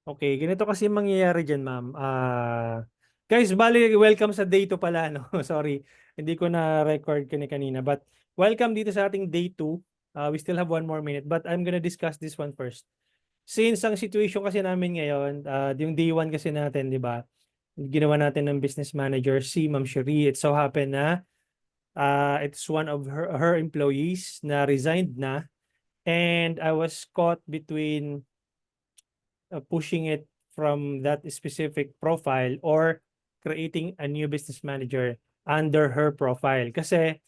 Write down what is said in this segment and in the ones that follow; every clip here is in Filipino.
Okay, ganito kasi mangyayari diyan, ma'am. Guys, bali welcome sa day 2 pala, no? Sorry, hindi ko na-record kanina. But welcome dito sa ating day 2. We still have 1 more minute, but I'm gonna discuss this one first. Since ang situation kasi namin ngayon, yung day 1 kasi natin, di ba? Ginawa natin ng business manager, si Ma'am Cherie. It so happened na it's one of her employees na resigned na. And I was caught between pushing it from that specific profile or creating a new business manager under her profile. Kasi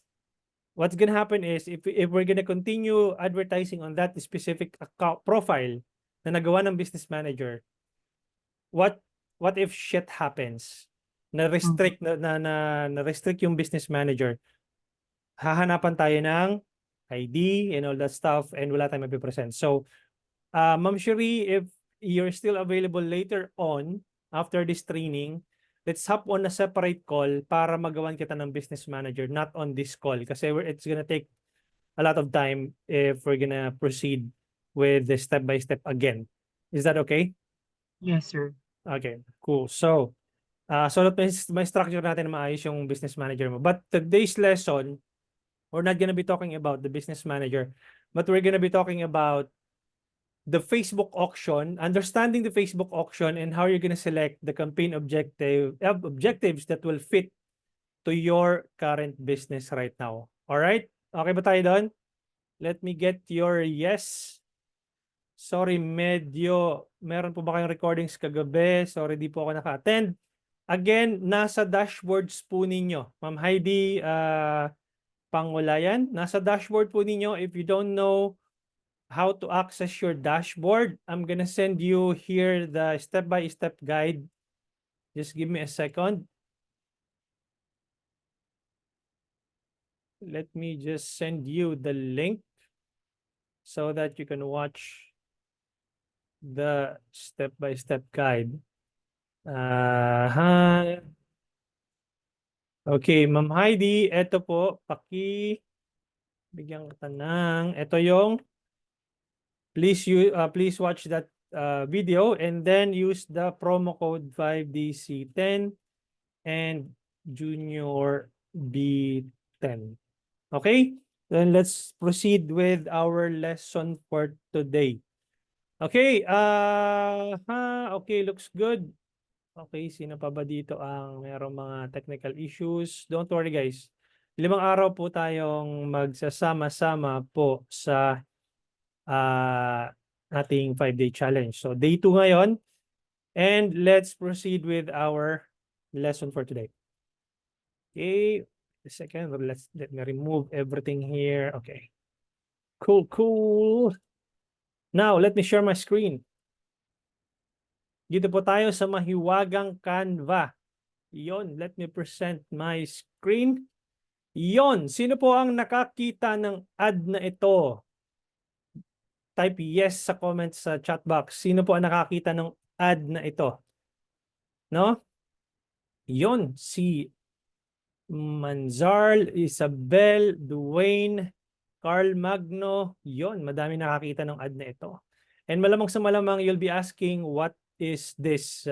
what's gonna happen is if we're gonna continue advertising on that specific account profile na nagawa ng business manager, what what if shit happens? Mhm. Na restrict yung business manager. Hahanapan tayo ng ID and all that stuff and wala tayong mapipresent. So Ma'am Cherie, if you're still available later on after this training, let's hop on a separate call para magawan kita ng business manager, not on this call kasi it's gonna take a lot of time if we're gonna proceed with the step-by-step again. Is that okay? Yes, sir. Okay, cool. So, so that may structure natin na maayos yung business manager mo. But today's lesson, we're not gonna be talking about the business manager, but we're gonna be talking about the Facebook auction, understanding the Facebook auction and how you're going to select the campaign objectives that will fit to your current business right now. All right? Okay ba tayo doon? Let me get your yes. Sorry, meron po ba kayong recordings kagabi? Sorry, di po ako naka-attend. Again, nasa dashboards po ninyo. Ma'am Heidi Pangulayan, nasa dashboard po ninyo. If you don't know how to access your dashboard, I'm gonna send you here the step-by-step guide. Just give me a second. Let me just send you the link so that you can watch the step-by-step guide. Uh, okay, Ma'am Heidi, eto po, bigyan kita ng, eto yung, please watch that video and then use the promo code 5DC10 and Junior B10. Okay? Then let's proceed with our lesson for today. Okay, okay, looks good. Okay, sino pa ba dito ang merong mga technical issues? Don't worry guys. 5 araw po tayong magsasama-sama po sa ating 5-day challenge. So day 2 ngayon and let's proceed with our lesson for today. Okay, a second. Let me remove everything here. Okay. Cool. Now, let me share my screen. Dito po tayo sa mahiwagang Canva. Yon, let me present my screen. Yon, sino po ang nakakita ng ad na ito? Type yes sa comment sa chat box. Sino po ang nakakita ng ad na ito? No? Yon, si Manzarl, Isabel, Dwayne, Carl Magno, yon, madami nakakita ng ad na ito. And malamang sa malamang, you'll be asking, what is this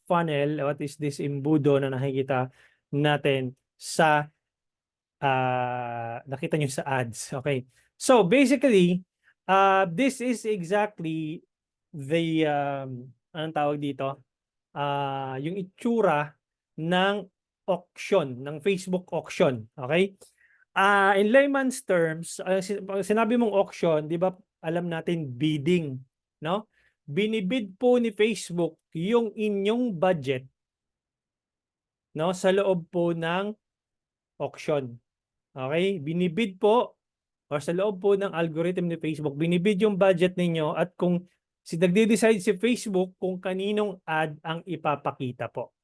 funnel? What is this embudo na nakikita natin sa nakita nyo sa ads? Okay. So basically, this is exactly the, anong tawag dito? Yung itsura ng auction, ng Facebook auction. Okay? In layman's terms, sinabi mong auction, di ba alam natin bidding, no? Binibid po ni Facebook yung inyong budget, no, sa loob po ng auction. Okay? Binibid po or sa loob po ng algorithm ni Facebook, binibid yung budget ninyo at kung nagde-decide si Facebook kung kaninong ad ang ipapakita po.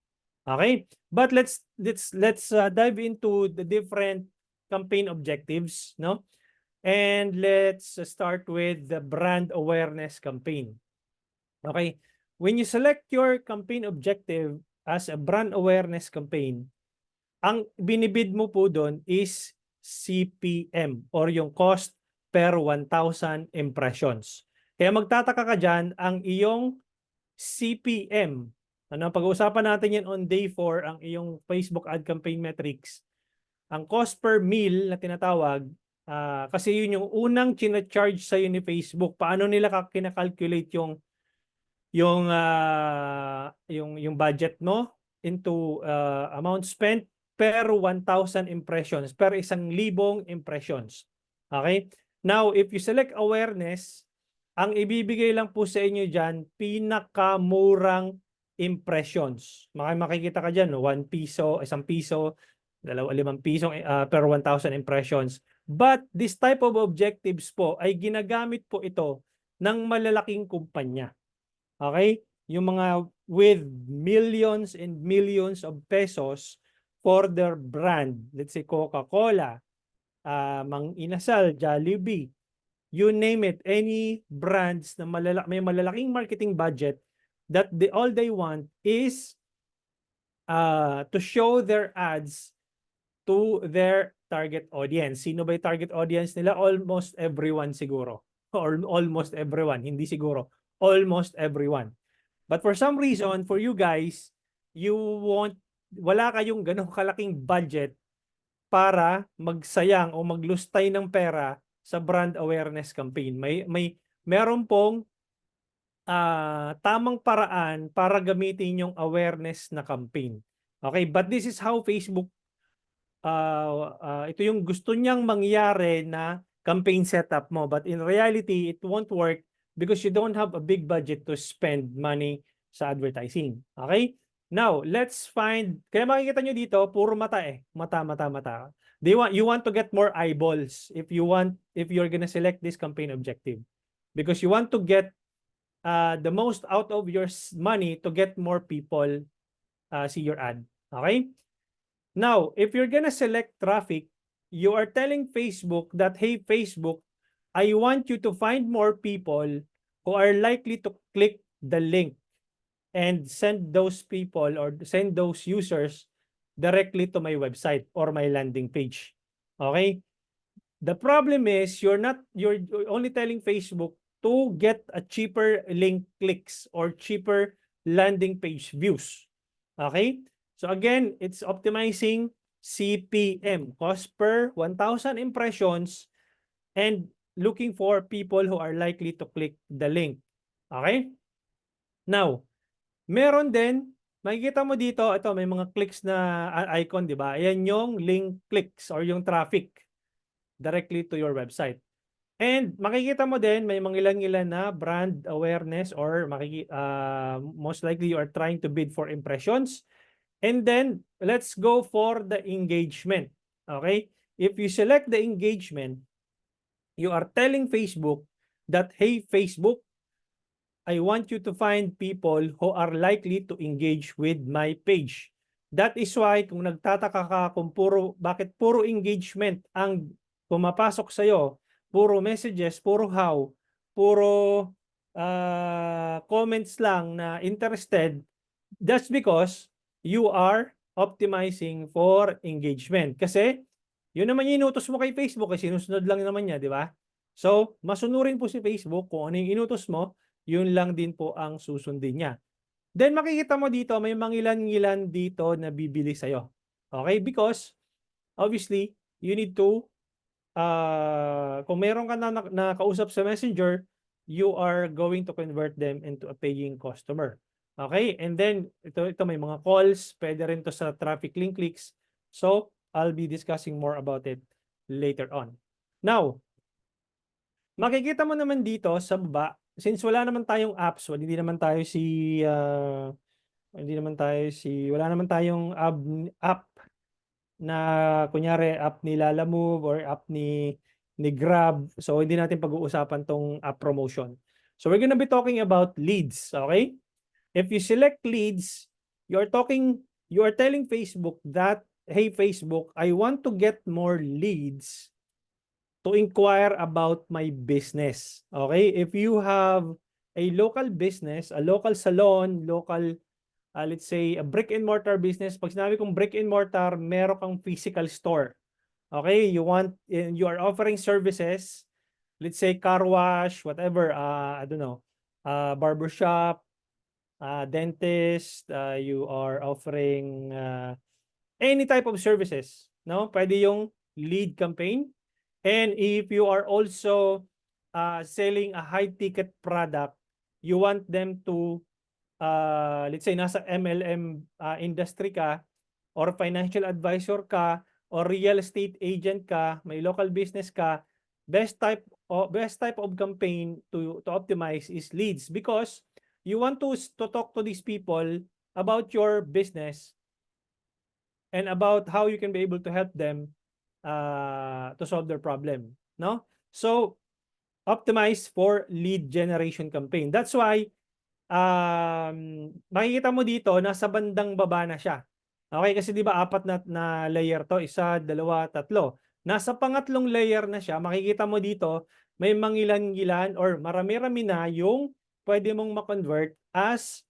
Okay? But let's dive into the different campaign objectives, no? And let's start with the brand awareness campaign. Okay? When you select your campaign objective as a brand awareness campaign, ang binibid mo po doon is CPM or yung cost per 1,000 impressions. Kaya magtataka ka dyan, ang iyong CPM. Ano, pag-uusapan natin yan on day 4, ang iyong Facebook ad campaign metrics. Ang cost per mil na tinatawag, kasi yun yung unang china-charge sa'yo ni Facebook. Paano nila kinakalculate yung budget mo into amount spent per 1,000 impressions, per 1,000 impressions. Okay? Now, if you select awareness, ang ibibigay lang po sa inyo dyan, pinakamurang impressions. Makikita ka dyan, no? 1 piso, 1 piso, 5 piso per 1,000 impressions. But this type of objectives po ay ginagamit po ito ng malalaking kumpanya. Okay? Yung mga with millions and millions of pesos for their brand. Let's say Coca-Cola, Mang Inasal, Jollibee, you name it, any brands na may malalaking marketing budget that all they want is to show their ads to their target audience. Sino ba yung target audience nila? Almost everyone siguro. Or almost everyone, hindi siguro. Almost everyone. But for some reason, for you guys, wala kayong ganong kalaking budget para magsayang o maglustay ng pera sa brand awareness campaign. Meron pong tamang paraan para gamitin yung awareness na campaign. Okay, but this is how Facebook, ito yung gusto niyang mangyari na campaign setup mo. But in reality, it won't work because you don't have a big budget to spend money sa advertising. Okay? Now, let's find, kaya makikita nyo dito, puro mata eh. Mata. You want to get more eyeballs if you're gonna select this campaign objective. Because you want to get the most out of your money to get more people see your ad. Okay? Now, if you're gonna select traffic, you are telling Facebook that, hey, Facebook, I want you to find more people who are likely to click the link and send those people or send those users directly to my website or my landing page. Okay? The problem is you're only telling Facebook to get a cheaper link clicks or cheaper landing page views. Okay? So again, it's optimizing CPM, cost per 1,000 impressions, and looking for people who are likely to click the link. Okay? Now, meron din, makikita mo dito, ito may mga clicks na icon, di ba? Ayan yung link clicks or yung traffic directly to your website. And makikita mo din, may mga ilan-ilan na brand awareness or most likely you are trying to bid for impressions. And then, let's go for the engagement. Okay? If you select the engagement, you are telling Facebook that, hey, Facebook, I want you to find people who are likely to engage with my page. That is why, kung nagtataka ka kung bakit puro engagement ang pumapasok sa'yo, puro messages, puro how, puro comments lang na interested, that's because you are optimizing for engagement. Kasi, yun naman yung inutos mo kay Facebook, eh, sinusunod lang naman niya, di ba? So, masunurin po si Facebook kung ano yung inutos mo, yun lang din po ang susundin niya. Then, makikita mo dito, may mangilan-ngilan dito na bibili sa'yo. Okay? Because, obviously, you need to, kung meron ka na kausap sa Messenger, you are going to convert them into a paying customer. Okay? And then, ito may mga calls, pwede rin to sa traffic link clicks. So, I'll be discussing more about it later on. Now, makikita mo naman dito sa baba, since wala naman tayong apps, wala naman tayong app na kunyari app ni Lalamove or app ni Grab. So hindi natin pag-uusapan tong app promotion. So we're gonna be talking about leads, okay? If you select leads, you are telling Facebook that, hey Facebook, I want to get more leads to inquire about my business. Okay? If you have a local business, a local salon, local, let's say, a brick and mortar business, pag sinabi kong brick and mortar, meron kang physical store. Okay? You are offering services, let's say car wash, whatever, I don't know, barbershop, dentist, you are offering any type of services, no? Pwede yung lead campaign. And if you are also selling a high ticket product, you want them to let's say nasa MLM industry ka or financial advisor ka or real estate agent ka, may local business ka, best type of campaign to optimize is leads, because you want to talk to these people about your business and about how you can be able to help them to solve their problem, no? So optimize for lead generation campaign. That's why makikita mo dito nasa bandang baba na siya. Okay, kasi 'di ba apat na layer 'to, isa, dalawa, tatlo. Nasa pangatlong layer na siya, makikita mo dito may mangilan-ngilan or marami-rami na yung pwede mong ma-convert as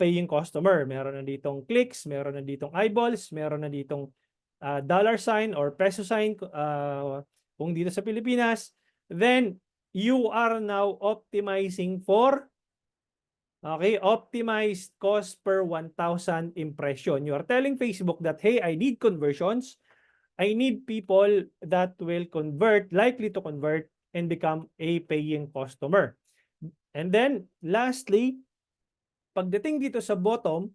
paying customer. Meron na ditong clicks, meron na ditong eyeballs, meron na ditong dollar sign or peso sign kung dito sa Pilipinas. Then you are now optimizing for optimized cost per 1,000 impression. You are telling Facebook that, hey, I need conversions. I need people that will convert, likely to convert, and become a paying customer. And then, lastly, pagdating dito sa bottom,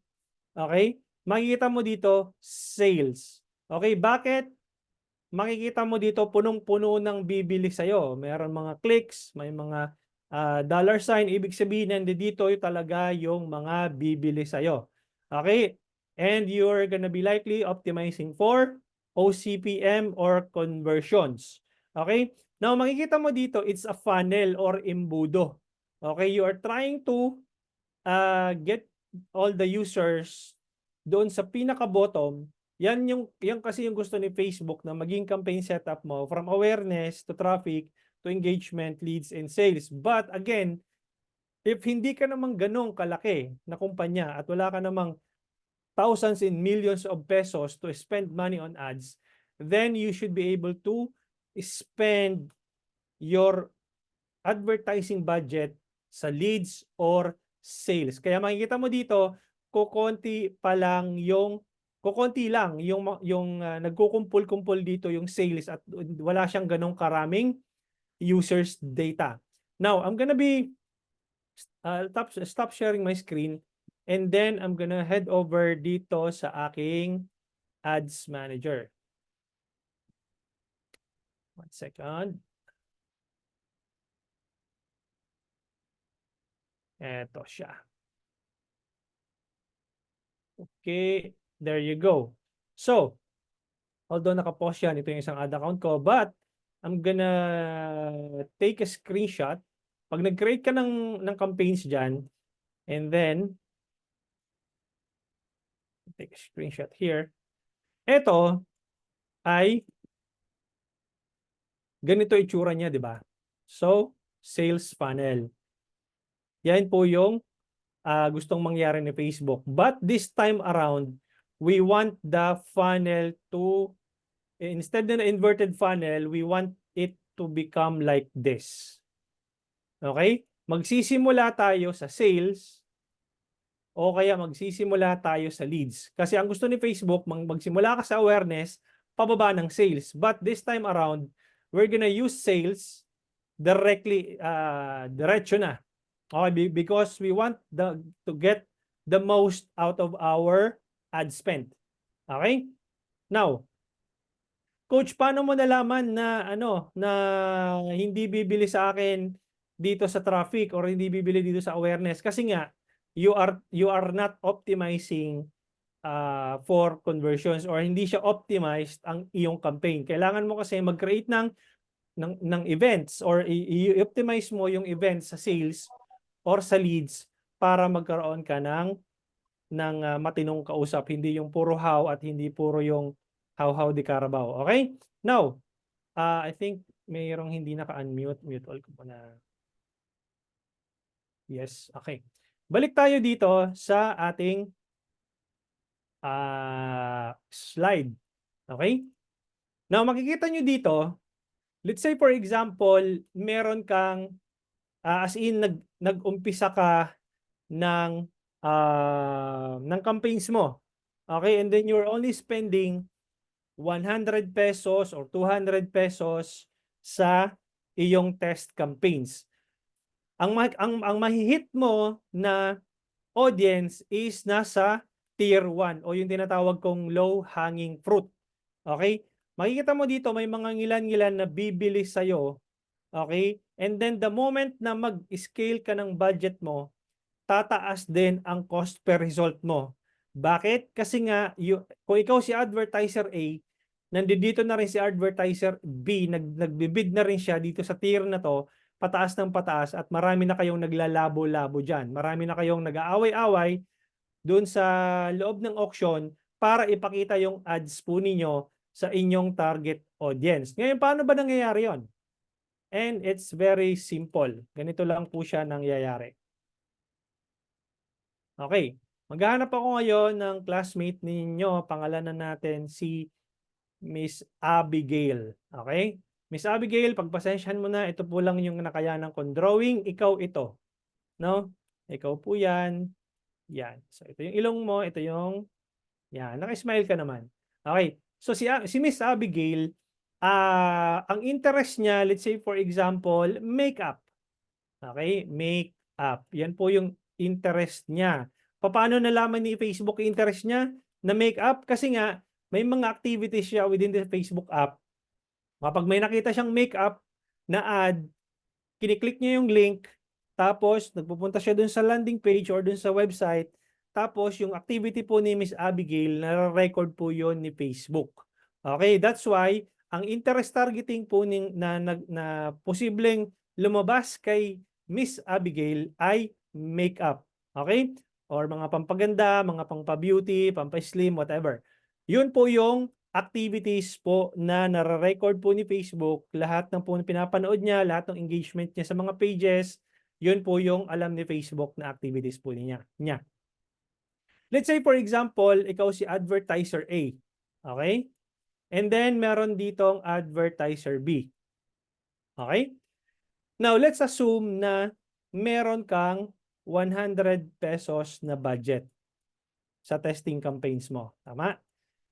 okay, makikita mo dito, sales. Okay, bakit? Makikita mo dito, punong-puno ng bibili sa'yo. Meron mga clicks, may mga dollar sign, ibig sabihin nandito talaga yung mga bibili sa'yo. Okay? And you're gonna be likely optimizing for OCPM or conversions. Okay? Now, makikita mo dito, it's a funnel or embudo. Okay? You are trying to get all the users doon sa pinaka-bottom. Yan kasi yung gusto ni Facebook na maging campaign setup mo from awareness to traffic to engagement, leads, and sales. But again, if hindi ka namang ganong kalaki na kumpanya at wala ka namang thousands and millions of pesos to spend money on ads, then you should be able to spend your advertising budget sa leads or sales. Kaya makikita mo dito, kukonti lang yung nagkukumpul-kumpul dito yung sales at wala siyang ganong karaming users data. Now, I'm gonna be stop sharing my screen, and then I'm gonna head over dito sa aking ads manager. 1 second. Eto siya. Okay, there you go. So, although naka-pause yan, ito yung isang ad account ko, but I'm gonna take a screenshot. Pag nag-create ka ng campaigns dyan, and then, take a screenshot here. Ito ay, ganito itsura niya, di ba? So, sales funnel. Yan po yung gustong mangyari ni Facebook. But this time around, we want the funnel to, instead na inverted funnel, we want it to become like this. Okay? Magsisimula tayo sa sales o kaya magsisimula tayo sa leads. Kasi ang gusto ni Facebook, magsimula ka sa awareness, pababa ng sales. But this time around, we're gonna use sales directly, diretso na. Okay? Because we want to get the most out of our ad spend. Okay? Now, Coach, paano mo nalaman na na hindi bibili sa akin dito sa traffic or hindi bibili dito sa awareness? Kasi nga you are not optimizing for conversions or hindi siya optimized ang iyong campaign. Kailangan mo kasi mag-create ng events or i-optimize mo yung events sa sales or sa leads para magkaroon ka ng matinong kausap, hindi yung puro how at hindi puro yung how di Carabao. Okay? Now, I think mayroong hindi naka-unmute. Mute all ko muna. Yes, okay. Balik tayo dito sa ating slide. Okay? Now, makikita nyo dito, let's say for example, meron kang, as in nag-umpisa ka ng campaigns mo. Okay, and then you're only spending 100 pesos or 200 pesos sa iyong test campaigns. Ang mahihit mo na audience is nasa tier 1 o yung tinatawag kong low hanging fruit. Okay? Makikita mo dito may mga ngilan-ngilan na bibili sa'yo. Okay? And then the moment na mag-scale ka ng budget mo, tataas din ang cost per result mo. Bakit? Kasi nga, kung ikaw si advertiser A, nandito na rin si advertiser B, nagbibid na rin siya dito sa tier na to, pataas ng pataas at marami na kayong naglalabo-labo dyan. Marami na kayong nag-aaway-away doon sa loob ng auction para ipakita yung ads po ninyo sa inyong target audience. Ngayon, paano ba nangyayari yon? And it's very simple. Ganito lang po siya nangyayari. Okay. Maghahanap ako ngayon ng classmate ninyo. Pangalanan natin si Miss Abigail. Okay? Miss Abigail, pagpasensyahan mo na, ito po lang yung nakayanan kong drawing. Ikaw ito. No? Ikaw po yan. Yan. So, ito yung ilong mo. Ito yung, yan. Naka-smile ka naman. Okay. So, si Miss Abigail, ang interest niya, let's say for example, makeup. Okay? Makeup. Yan po yung interest niya. Paano nalaman ni Facebook yung interest niya na makeup? Kasi nga, may mga activities siya within the Facebook app. Kapag may nakita siyang makeup na ad, kiniklik niya yung link, tapos nagpupunta siya dun sa landing page or dun sa website, tapos yung activity po ni Miss Abigail, nare-record po yon ni Facebook. Okay, that's why ang interest targeting po na posibleng lumabas kay Miss Abigail ay makeup. Okay? Or mga pampaganda, mga pampa-beauty, pampa-slim, whatever. Yun po yung activities po na nare-record po ni Facebook, lahat ng po pinapanood niya, lahat ng engagement niya sa mga pages, yun po yung alam ni Facebook na activities po niya. Let's say for example, ikaw si advertiser A. Okay? And then meron ditong advertiser B. Okay? Now, let's assume na meron kang 100 pesos na budget sa testing campaigns mo. Tama?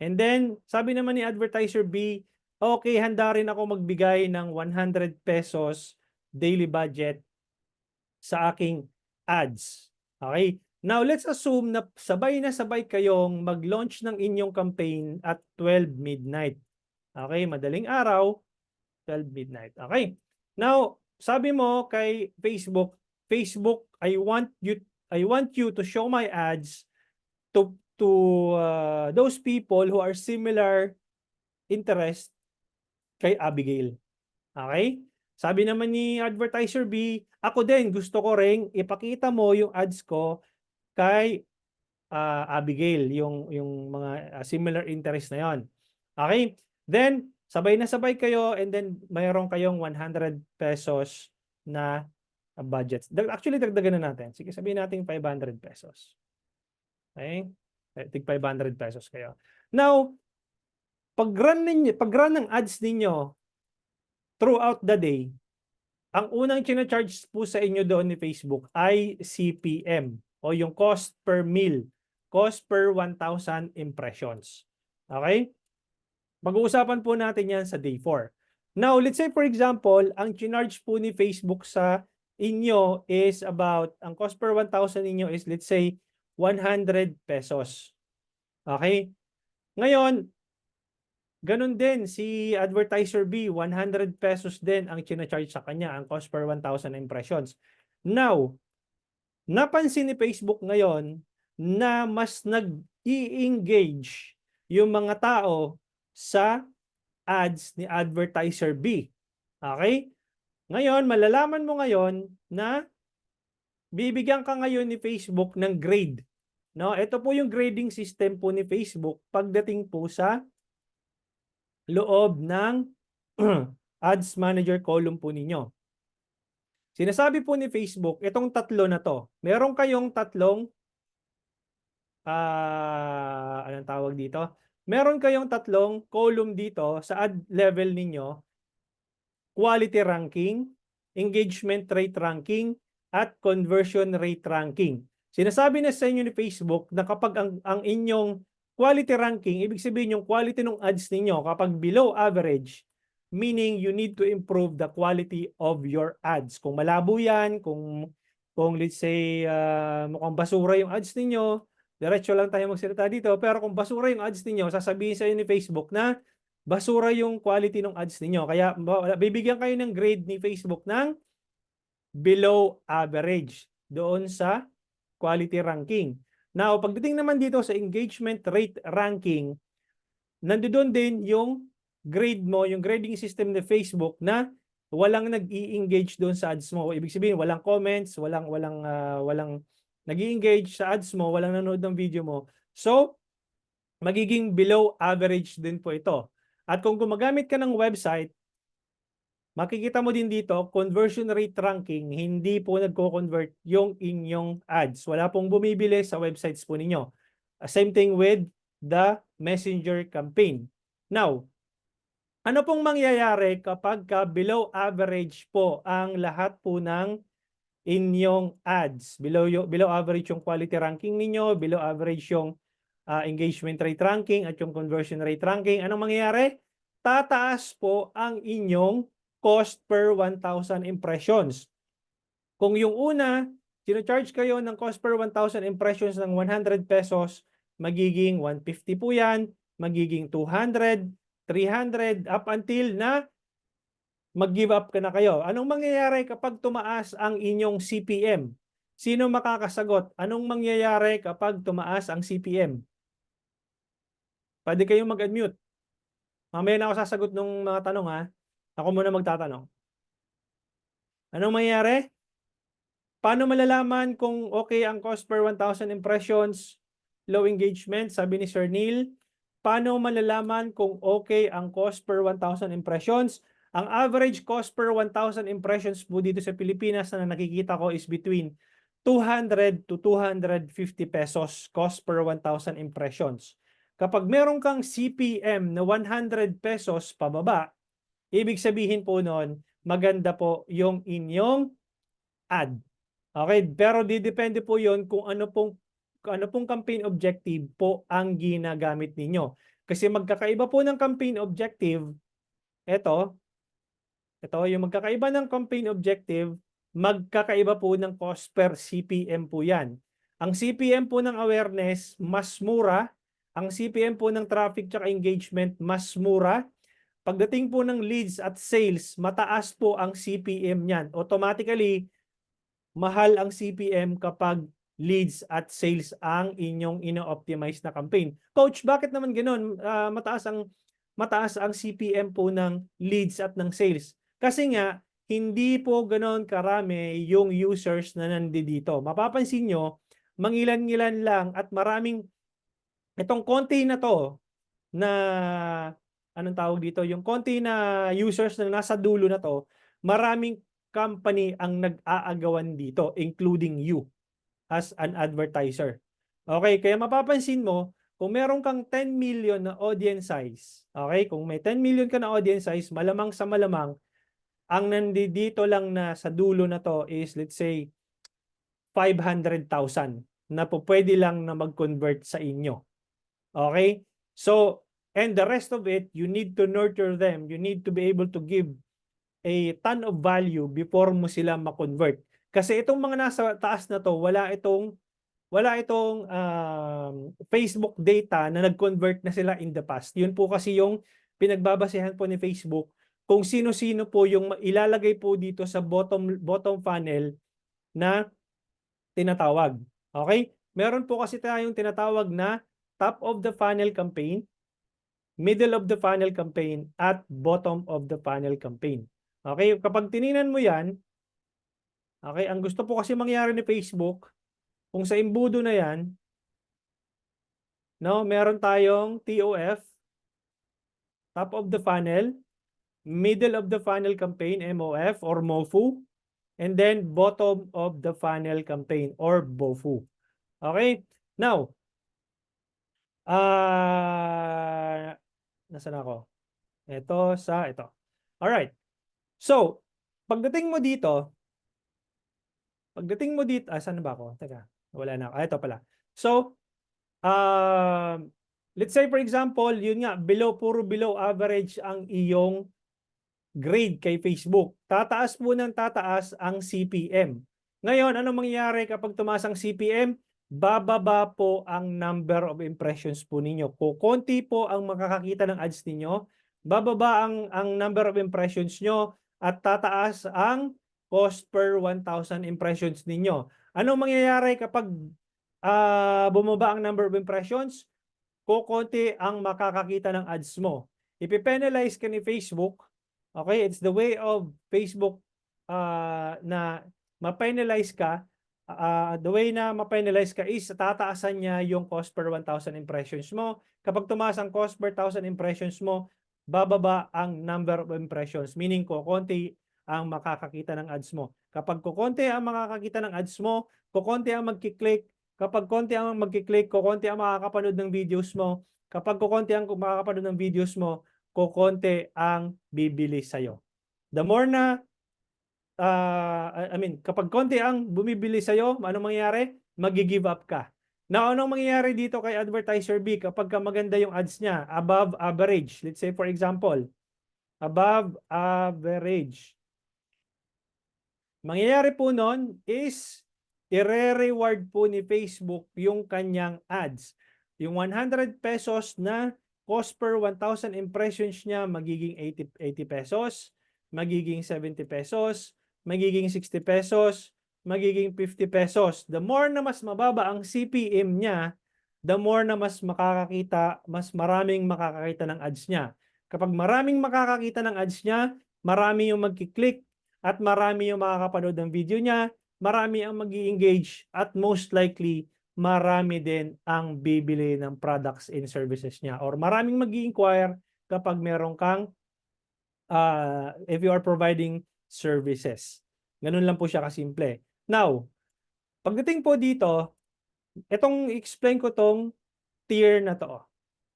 And then, sabi naman ni advertiser B, okay, handa rin ako magbigay ng 100 pesos daily budget sa aking ads. Okay? Now, let's assume na sabay kayong mag-launch ng inyong campaign at 12 midnight. Okay? Madaling araw, 12 midnight. Okay? Now, sabi mo kay Facebook, I want you to show my ads to those people who are similar interest kay Abigail. Okay? Sabi naman ni advertiser B, ako din gusto ko ring ipakita mo yung ads ko kay Abigail, yung mga similar interest na yon. Okay? Then, sabay kayo and then mayroon kayong 100 pesos na budget. Actually, dagdagan na natin. Sige, sabihin natin 500 pesos. Okay? Tig 500 pesos kayo. Now, pag-run ng ads ninyo throughout the day, ang unang china-charge po sa inyo doon ni Facebook ay CPM o yung cost per mil, cost per 1,000 impressions. Okay? Mag-uusapan po natin yan sa day 4. Now, let's say for example, ang charge po ni Facebook sa inyo is about, ang cost per 1,000 ninyo is let's say 100 pesos. Okay? Ngayon, ganun din si advertiser B, 100 pesos din ang china-charge sa kanya, ang cost per 1,000 impressions. Now, napansin ni Facebook ngayon na mas nag-i-engage yung mga tao sa ads ni advertiser B. Okay? Ngayon, malalaman mo ngayon na bibigyan ka ngayon ni Facebook ng grade. No, ito po yung grading system po ni Facebook pagdating po sa loob ng Ads Manager column po ninyo. Sinasabi po ni Facebook, itong tatlo na to, meron kayong tatlong anong tawag dito? Meron kayong tatlong column dito sa ad level ninyo, quality ranking, engagement rate ranking, at conversion rate ranking. Sinasabi na sa inyo ni Facebook na kapag ang inyong quality ranking, ibig sabihin yung quality ng ads ninyo kapag below average, meaning you need to improve the quality of your ads. Kung malabo yan, kung let's say mukhang basura yung ads ninyo, diretso lang tayo magsalita dito, pero kung basura yung ads ninyo, sasabihin sa inyo ni Facebook na basura yung quality ng ads ninyo. Kaya bibigyan kayo ng grade ni Facebook ng below average doon sa quality ranking. Now, pagdating naman dito sa engagement rate ranking, nandoon din yung grade mo, yung grading system ni Facebook na walang nag-i-engage doon sa ads mo. Ibig sabihin, walang comments, walang nag-i-engage sa ads mo, walang nanonood ng video mo. So, magiging below average din po ito. At kung gumagamit ka ng website, makikita mo din dito, conversion rate ranking, hindi po nagko-convert yung inyong ads. Wala pong bumibili sa websites po ninyo. Same thing with the messenger campaign. Now, ano pong mangyayari kapag below average po ang lahat po ng inyong ads? Below average yung quality ranking ninyo, below average yung engagement rate ranking at yung conversion rate ranking. Anong mangyayari? Tataas po ang inyong cost per 1,000 impressions. Kung yung una, sino-charge kayo ng cost per 1,000 impressions ng 100 pesos, magiging 150 po yan, magiging 200, 300, up until na mag-give up ka na kayo. Anong mangyayari kapag tumaas ang inyong CPM? Sino makakasagot? Anong mangyayari kapag tumaas ang CPM? Pwede kayong mag-unmute. Mamaya na ako sasagot ng mga tanong ha. Ako muna magtatanong. Anong mangyayari? Paano malalaman kung okay ang cost per 1,000 impressions, low engagement? Sabi ni Sir Neil. Paano malalaman kung okay ang cost per 1,000 impressions? Ang average cost per 1,000 impressions po dito sa Pilipinas na nakikita ko is between 200 to 250 pesos cost per 1,000 impressions. Kapag meron kang CPM na 100 pesos pababa, ibig sabihin po noon, maganda po yung inyong ad. Okay, pero didepende po 'yon kung ano pong campaign objective po ang ginagamit ninyo. Kasi magkakaiba po ng campaign objective, ito yung magkakaiba ng campaign objective, magkakaiba po ng cost per CPM po 'yan. Ang CPM po ng awareness mas mura, ang CPM po ng traffic at engagement mas mura. Pagdating po ng leads at sales, mataas po ang CPM niyan. Automatically, mahal ang CPM kapag leads at sales ang inyong ino-optimize na campaign. Coach, bakit naman ganoon? Mataas ang CPM po ng leads at ng sales. Kasi nga hindi po ganoon karami yung users na nandito. Mapapansin nyo, mangilan-ngilan lang at maraming itong konti na to na anong tawag dito, yung konti na users na nasa dulo na to, maraming company ang nag-aagawan dito, including you as an advertiser. Okay, kaya mapapansin mo, kung meron kang 10 million na audience size, okay, kung may 10 million ka na audience size, malamang sa malamang, ang nandito lang na sa dulo na to is, let's say, 500,000 na po pwede lang na mag-convert sa inyo. Okay? So, and the rest of it, you need to nurture them. You need to be able to give a ton of value before mo sila ma-convert. Kasi itong mga nasa taas na to, wala itong Facebook data na nag-convert na sila in the past. Yun po kasi yung pinagbabasehan po ni Facebook kung sino-sino po yung ilalagay po dito sa bottom funnel na tinatawag. Okay? Meron po kasi tayong tinatawag na top of the funnel campaign, middle of the funnel campaign, at bottom of the funnel campaign. Okay? Kapag tiningnan mo yan, okay, ang gusto po kasi mangyari ni Facebook, kung sa imbudo na yan, no, meron tayong TOF, top of the funnel, middle of the funnel campaign, MOF or MOFU, and then bottom of the funnel campaign or BOFU. Okay? Now, nasaan ako? Ito. Alright. So, pagdating mo dito, saan ba ako? Teka. Wala na. Ito pala. So, let's say for example, yun nga, puro below average ang iyong grade kay Facebook. Tataas po ng tataas ang CPM. Ngayon, ano mangyayari kapag tumaas ang CPM? Bababa po ang number of impressions po ninyo. Konti po ang makakakita ng ads ninyo, bababa ang number of impressions nyo, at tataas ang cost per 1,000 impressions ninyo. Anong mangyayari kapag bumaba ang number of impressions? Konti ang makakakita ng ads mo. Ipipenalize ka ni Facebook. Okay, it's the way of Facebook na ma-penalize ka. The way na ma-penalize ka is tataasan niya yung cost per 1,000 impressions mo. Kapag tumaas ang cost per 1,000 impressions mo, bababa ang number of impressions. Meaning konti ang makakakita ng ads mo. Kapag konti ang makakakita ng ads mo, konti ang magkiklik. Kapag konti ang magkiklik, konti ang makakapanood ng videos mo. Kapag konti ang makakapanood ng videos mo, konti ang bibili sa'yo. The more na, kapag konti ang bumibili sa'yo, ano mangyayari? Mag-give up ka. Now, anong mangyayari dito kay Advertiser B kapag maganda yung ads niya? Above average. Let's say for example, above average. Mangyayari po nun is i-reward po ni Facebook yung kanyang ads. Yung 100 pesos na cost per 1,000 impressions niya magiging 80 pesos, magiging 70 pesos, magiging 60 pesos, magiging 50 pesos. The more na mas mababa ang CPM niya, the more na mas maraming makakakita ng ads niya. Kapag maraming makakakita ng ads niya, marami yung magkiklik at marami yung makakapanood ng video niya, marami ang mag-i-engage at most likely marami din ang bibili ng products and services niya or maraming mag-i-inquire kapag meron kang if you are providing services. Ganun lang po siya kasimple. Now, pagdating po dito, itong explain ko tong tier na to.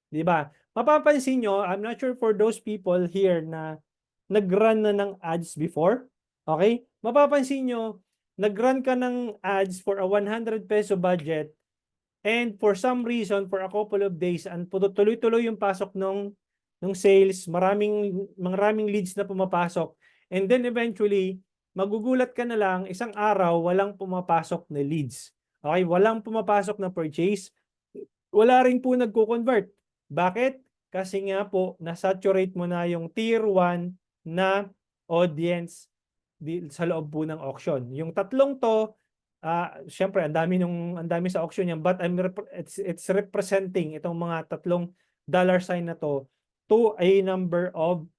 Di ba? Mapapansin nyo, I'm not sure for those people here na nag-run na ng ads before. Okay? Mapapansin nyo, nag-run ka ng ads for a 100 peso budget and for some reason, for a couple of days, tuloy-tuloy yung pasok nung sales, maraming leads na pumapasok. And then eventually, magugulat ka na lang, isang araw, walang pumapasok na leads. Okay? Walang pumapasok na purchase. Wala rin po nagko-convert. Bakit? Kasi nga po, nasaturate mo na yung tier 1 na audience sa loob po ng auction. Yung tatlong to, syempre, ang dami sa auction yan, but it's representing itong mga tatlong dollar sign na to a number of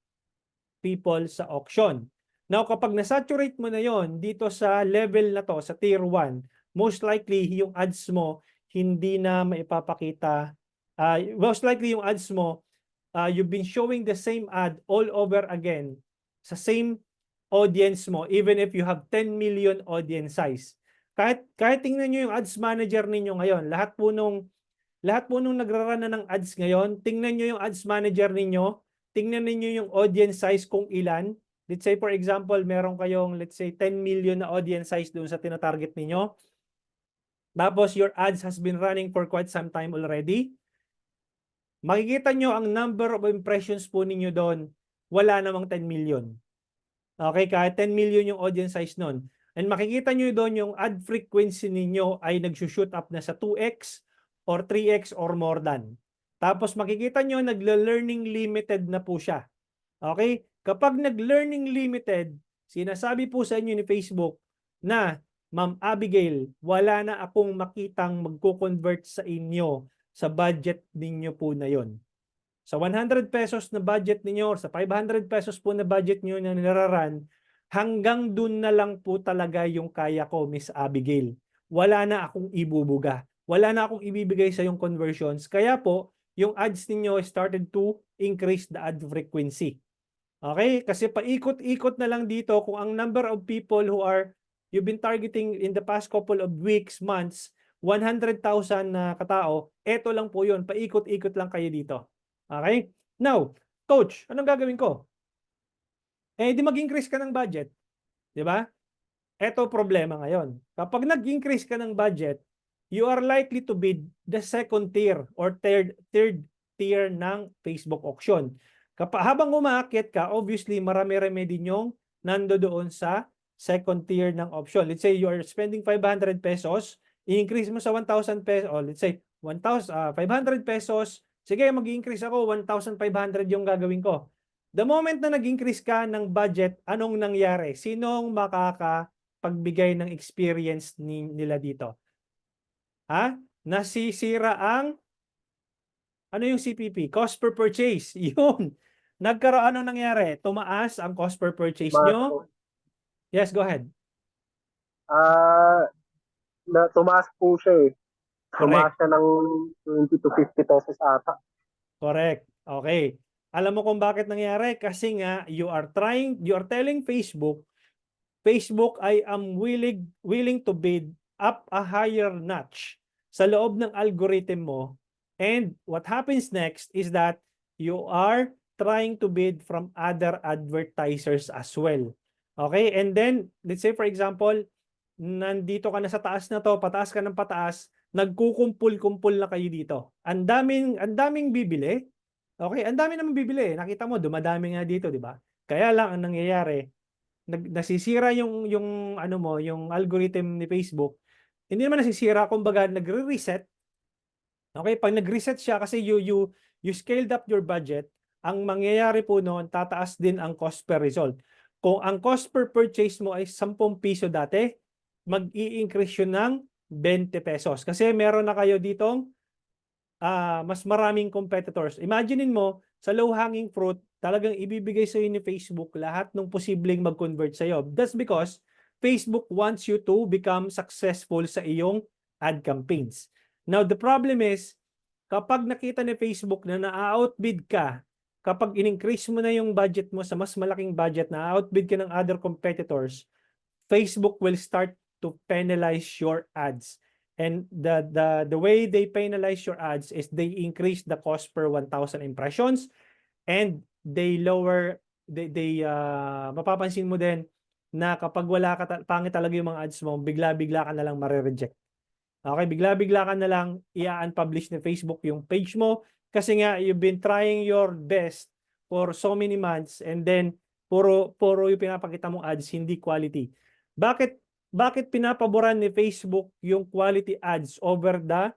people sa auction. Now, kapag nasaturate mo na yon dito sa level na to, sa tier 1, most likely yung ads mo hindi na maipapakita. Most likely yung ads mo, you've been showing the same ad all over again sa same audience mo, even if you have 10 million audience size. Kahit tingnan nyo yung ads manager ninyo ngayon, lahat po nung nagrarun na ng ads ngayon, tingnan nyo yung ads manager ninyo, tingnan niyo yung audience size kung ilan. Let's say for example, meron kayong let's say 10 million na audience size doon sa tinatarget niyo. Tapos your ads has been running for quite some time already. Makikita nyo ang number of impressions po ninyo doon, wala namang 10 million. Okay, kahit 10 million yung audience size nun. And makikita nyo doon yung ad frequency ninyo ay nag-shoot up na sa 2x or 3x or more than. Tapos makikita nyo nag-learning limited na po siya. Okay? Kapag nag-learning limited, sinasabi po sa inyo ni Facebook na, Ma'am Abigail, wala na akong makitang magko-convert sa inyo sa budget ninyo po na yon. Sa 100 pesos na budget ninyo or sa 500 pesos po na budget niyo na niraran, hanggang dun na lang po talaga yung kaya ko, Miss Abigail. Wala na akong ibubuga. Wala na akong ibibigay sa yung conversions. Kaya po, yung ads ninyo started to increase the ad frequency. Okay? Kasi paikot-ikot na lang dito kung ang number of people who you've been targeting in the past couple of weeks, months, 100,000 na katao, eto lang po yun. Paikot-ikot lang kayo dito. Okay? Now, coach, anong gagawin ko? Di mag-increase ka ng budget. Di ba? Eto problema ngayon. Kapag nag-increase ka ng budget, you are likely to bid the second tier or third tier ng Facebook auction. Habang umaakyat ka, obviously marami-rami din yung nandoon sa second tier ng option. Let's say you are spending 500 pesos, i-increase mo sa 1,000 pesos, or let's say 500 pesos, sige mag-increase ako, 1,500 yung gagawin ko. The moment na nag-increase ka ng budget, anong nangyari? Sinong makakapagbigay ng experience nila dito? Ha? Nasisira ang ano yung CPP? Cost per purchase. Yun. Nagkaroon anong nangyari? Tumaas ang cost per purchase Tumaas nyo? po. Yes, go ahead. Tumaas po siya eh. Tumaas Correct. siya ng 20 to 50 pesos ata. Correct. Okay. Alam mo kung bakit nangyari? Kasi nga you are telling Facebook, I am willing to bid up a higher notch sa loob ng algorithm mo. And what happens next is that you are trying to bid from other advertisers as well. Okay? And then, let's say for example, nandito ka na sa taas na to, pataas ka ng pataas, nagkukumpul-kumpul na kayo dito. Ang daming bibili. Okay, ang dami naman bibili. Nakita mo, dumadami nga dito, di ba? Kaya lang ang nangyayari, nasisira yung ano mo, yung algorithm ni Facebook. Hindi naman nasisira, kumbaga nagre-reset. Okay, pag nag-reset siya kasi you scaled up your budget, ang mangyayari po noon, tataas din ang cost per result. Kung ang cost per purchase mo ay 10 piso dati, mag-i-increase yun ng 20 pesos. Kasi meron na kayo ditong mas maraming competitors. Imaginein mo, sa low-hanging fruit, talagang ibibigay sa ni Facebook lahat ng posibleng mag-convert sa iyo. That's because Facebook wants you to become successful sa iyong ad campaigns. Now, the problem is, kapag nakita ni Facebook na na-outbid ka, kapag in-increase mo na yung budget mo sa mas malaking budget, na-outbid ka ng other competitors, Facebook will start to penalize your ads. And the way they penalize your ads is they increase the cost per 1,000 impressions and they lower mapapansin mo din na kapag wala ka pangit talaga yung mga ads mo, bigla-bigla ka na lang mare-reject. Okay, bigla-bigla ka na lang i-unpublish ni Facebook yung page mo kasi nga you've been trying your best for so many months and then puro yung pinapakita mong ads hindi quality. Bakit pinapaboran ni Facebook yung quality ads over the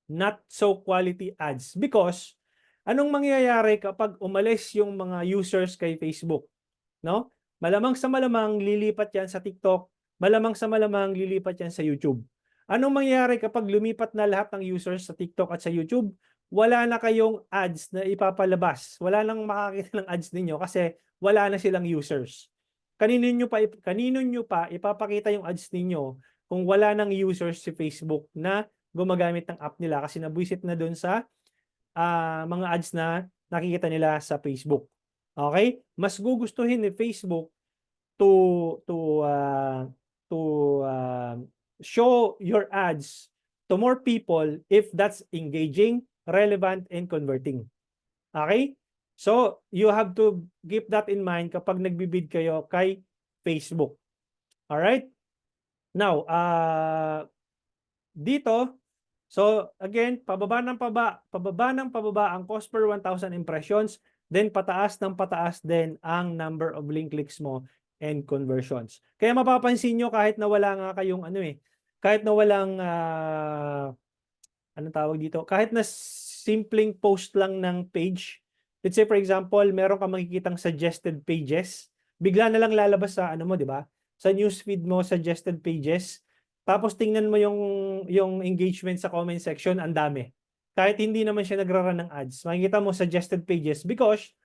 not so quality ads? Because anong mangyayari kapag umalis yung mga users kay Facebook? No? Malamang sa malamang lilipat yan sa TikTok, malamang sa malamang lilipat yan sa YouTube. Anong mangyayari kapag lumipat na lahat ng users sa TikTok at sa YouTube? Wala na kayong ads na ipapalabas. Wala nang makakita ng ads ninyo kasi wala na silang users. Kanino nyo pa ipapakita yung ads ninyo kung wala nang users si Facebook na gumagamit ng app nila kasi nabuisit na doon sa mga ads na nakikita nila sa Facebook. Okay? Mas gugustuhin ni Facebook to show your ads to more people if that's engaging, relevant, and converting. Okay? So, you have to keep that in mind kapag nagbibid kayo kay Facebook. Alright? Now, dito, so again, pababa ng pababa ang cost per 1,000 impressions, then pataas ng pataas din ang number of link clicks mo and conversions. Kaya mapapansin nyo kahit na wala nga kayong kahit na walang anong tawag dito, kahit na simpleng post lang ng page. Let's say for example, meron ka makikitang suggested pages, bigla na lang lalabas sa ano mo, di ba? Sa newsfeed mo, suggested pages. Tapos tingnan mo yung engagement sa comment section, ang dami. Kahit hindi naman siya nagra-run ng ads, makikita mo suggested pages because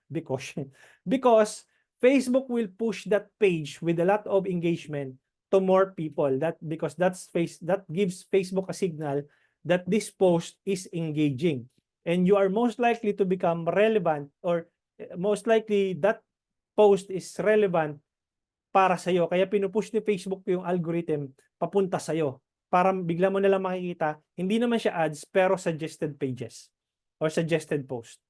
Facebook will push that page with a lot of engagement to more people. Because that gives Facebook a signal that this post is engaging. And you are most likely to become relevant or most likely that post is relevant para sa iyo. Kaya pinupush ni Facebook yung algorithm papunta sa iyo. Para bigla mo na lang makikita, hindi naman siya ads pero suggested pages or suggested post.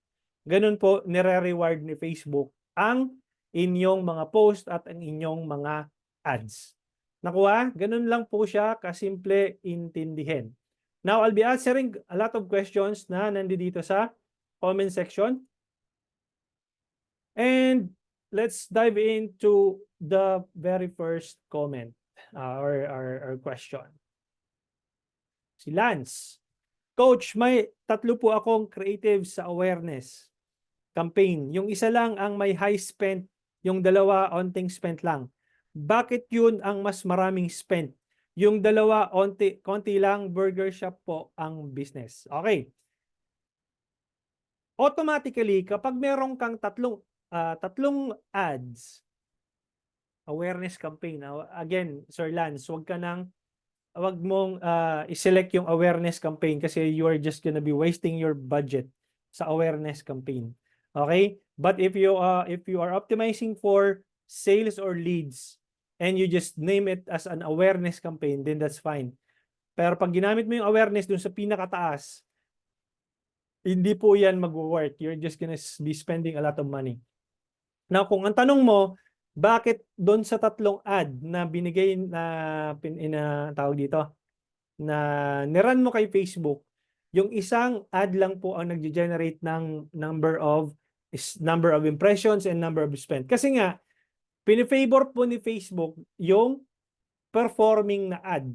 Ganun po nire-reward ni Facebook ang inyong mga post at ang inyong mga ads. Nakuha? Ganun lang po siya kasimple intindihin. Now, I'll be answering a lot of questions na nandito sa comment section. And let's dive into the very first comment or question. Si Lance. Coach, may 3 po akong creative sa awareness campaign. Yung isa lang ang may high spent, yung dalawa onting spent lang. Bakit yun ang mas maraming spent? Yung dalawa konti lang, burger shop po ang business. Okay. Automatically, kapag meron kang tatlong ads, awareness campaign. Again, Sir Lance, wag mong i-select yung awareness campaign kasi you are just gonna be wasting your budget sa awareness campaign. Okay? But if you are optimizing for sales or leads and you just name it as an awareness campaign, then that's fine. Pero pag ginamit mo yung awareness dun sa pinakataas, hindi po yan mag-work. You're just gonna be spending a lot of money. Now, kung ang tanong mo, bakit doon sa 3 ad na binigay na tawag dito, na niran mo kay Facebook, yung isang ad lang po ang nag-generate ng number of impressions and number of spend. Kasi nga, pinifavor po ni Facebook yung performing na ad.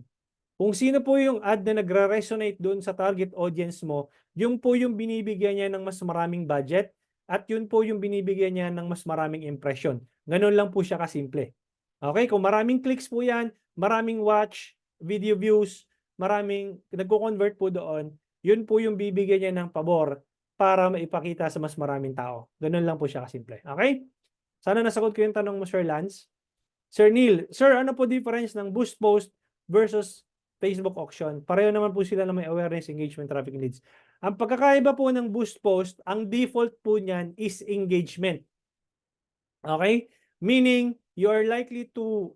Kung sino po yung ad na nagre-resonate doon sa target audience mo, yung po yung binibigyan niya ng mas maraming budget at yun po yung binibigyan niya ng mas maraming impression. Ganun lang po siya kasimple. Okay? Kung maraming clicks po yan, maraming watch, video views, maraming nagko-convert po doon, yun po yung bibigyan niya ng pabor para maipakita sa mas maraming tao. Ganun lang po siya kasimple. Okay? Sana nasagot ko yung tanong mo, Sir Lance. Sir Neil, Sir, ano po difference ng boost post versus Facebook auction? Pareho naman po sila na may awareness, engagement, traffic, leads. Ang pagkakaiba po ng boost post, ang default po niyan is engagement. Okay? Meaning, you are likely to,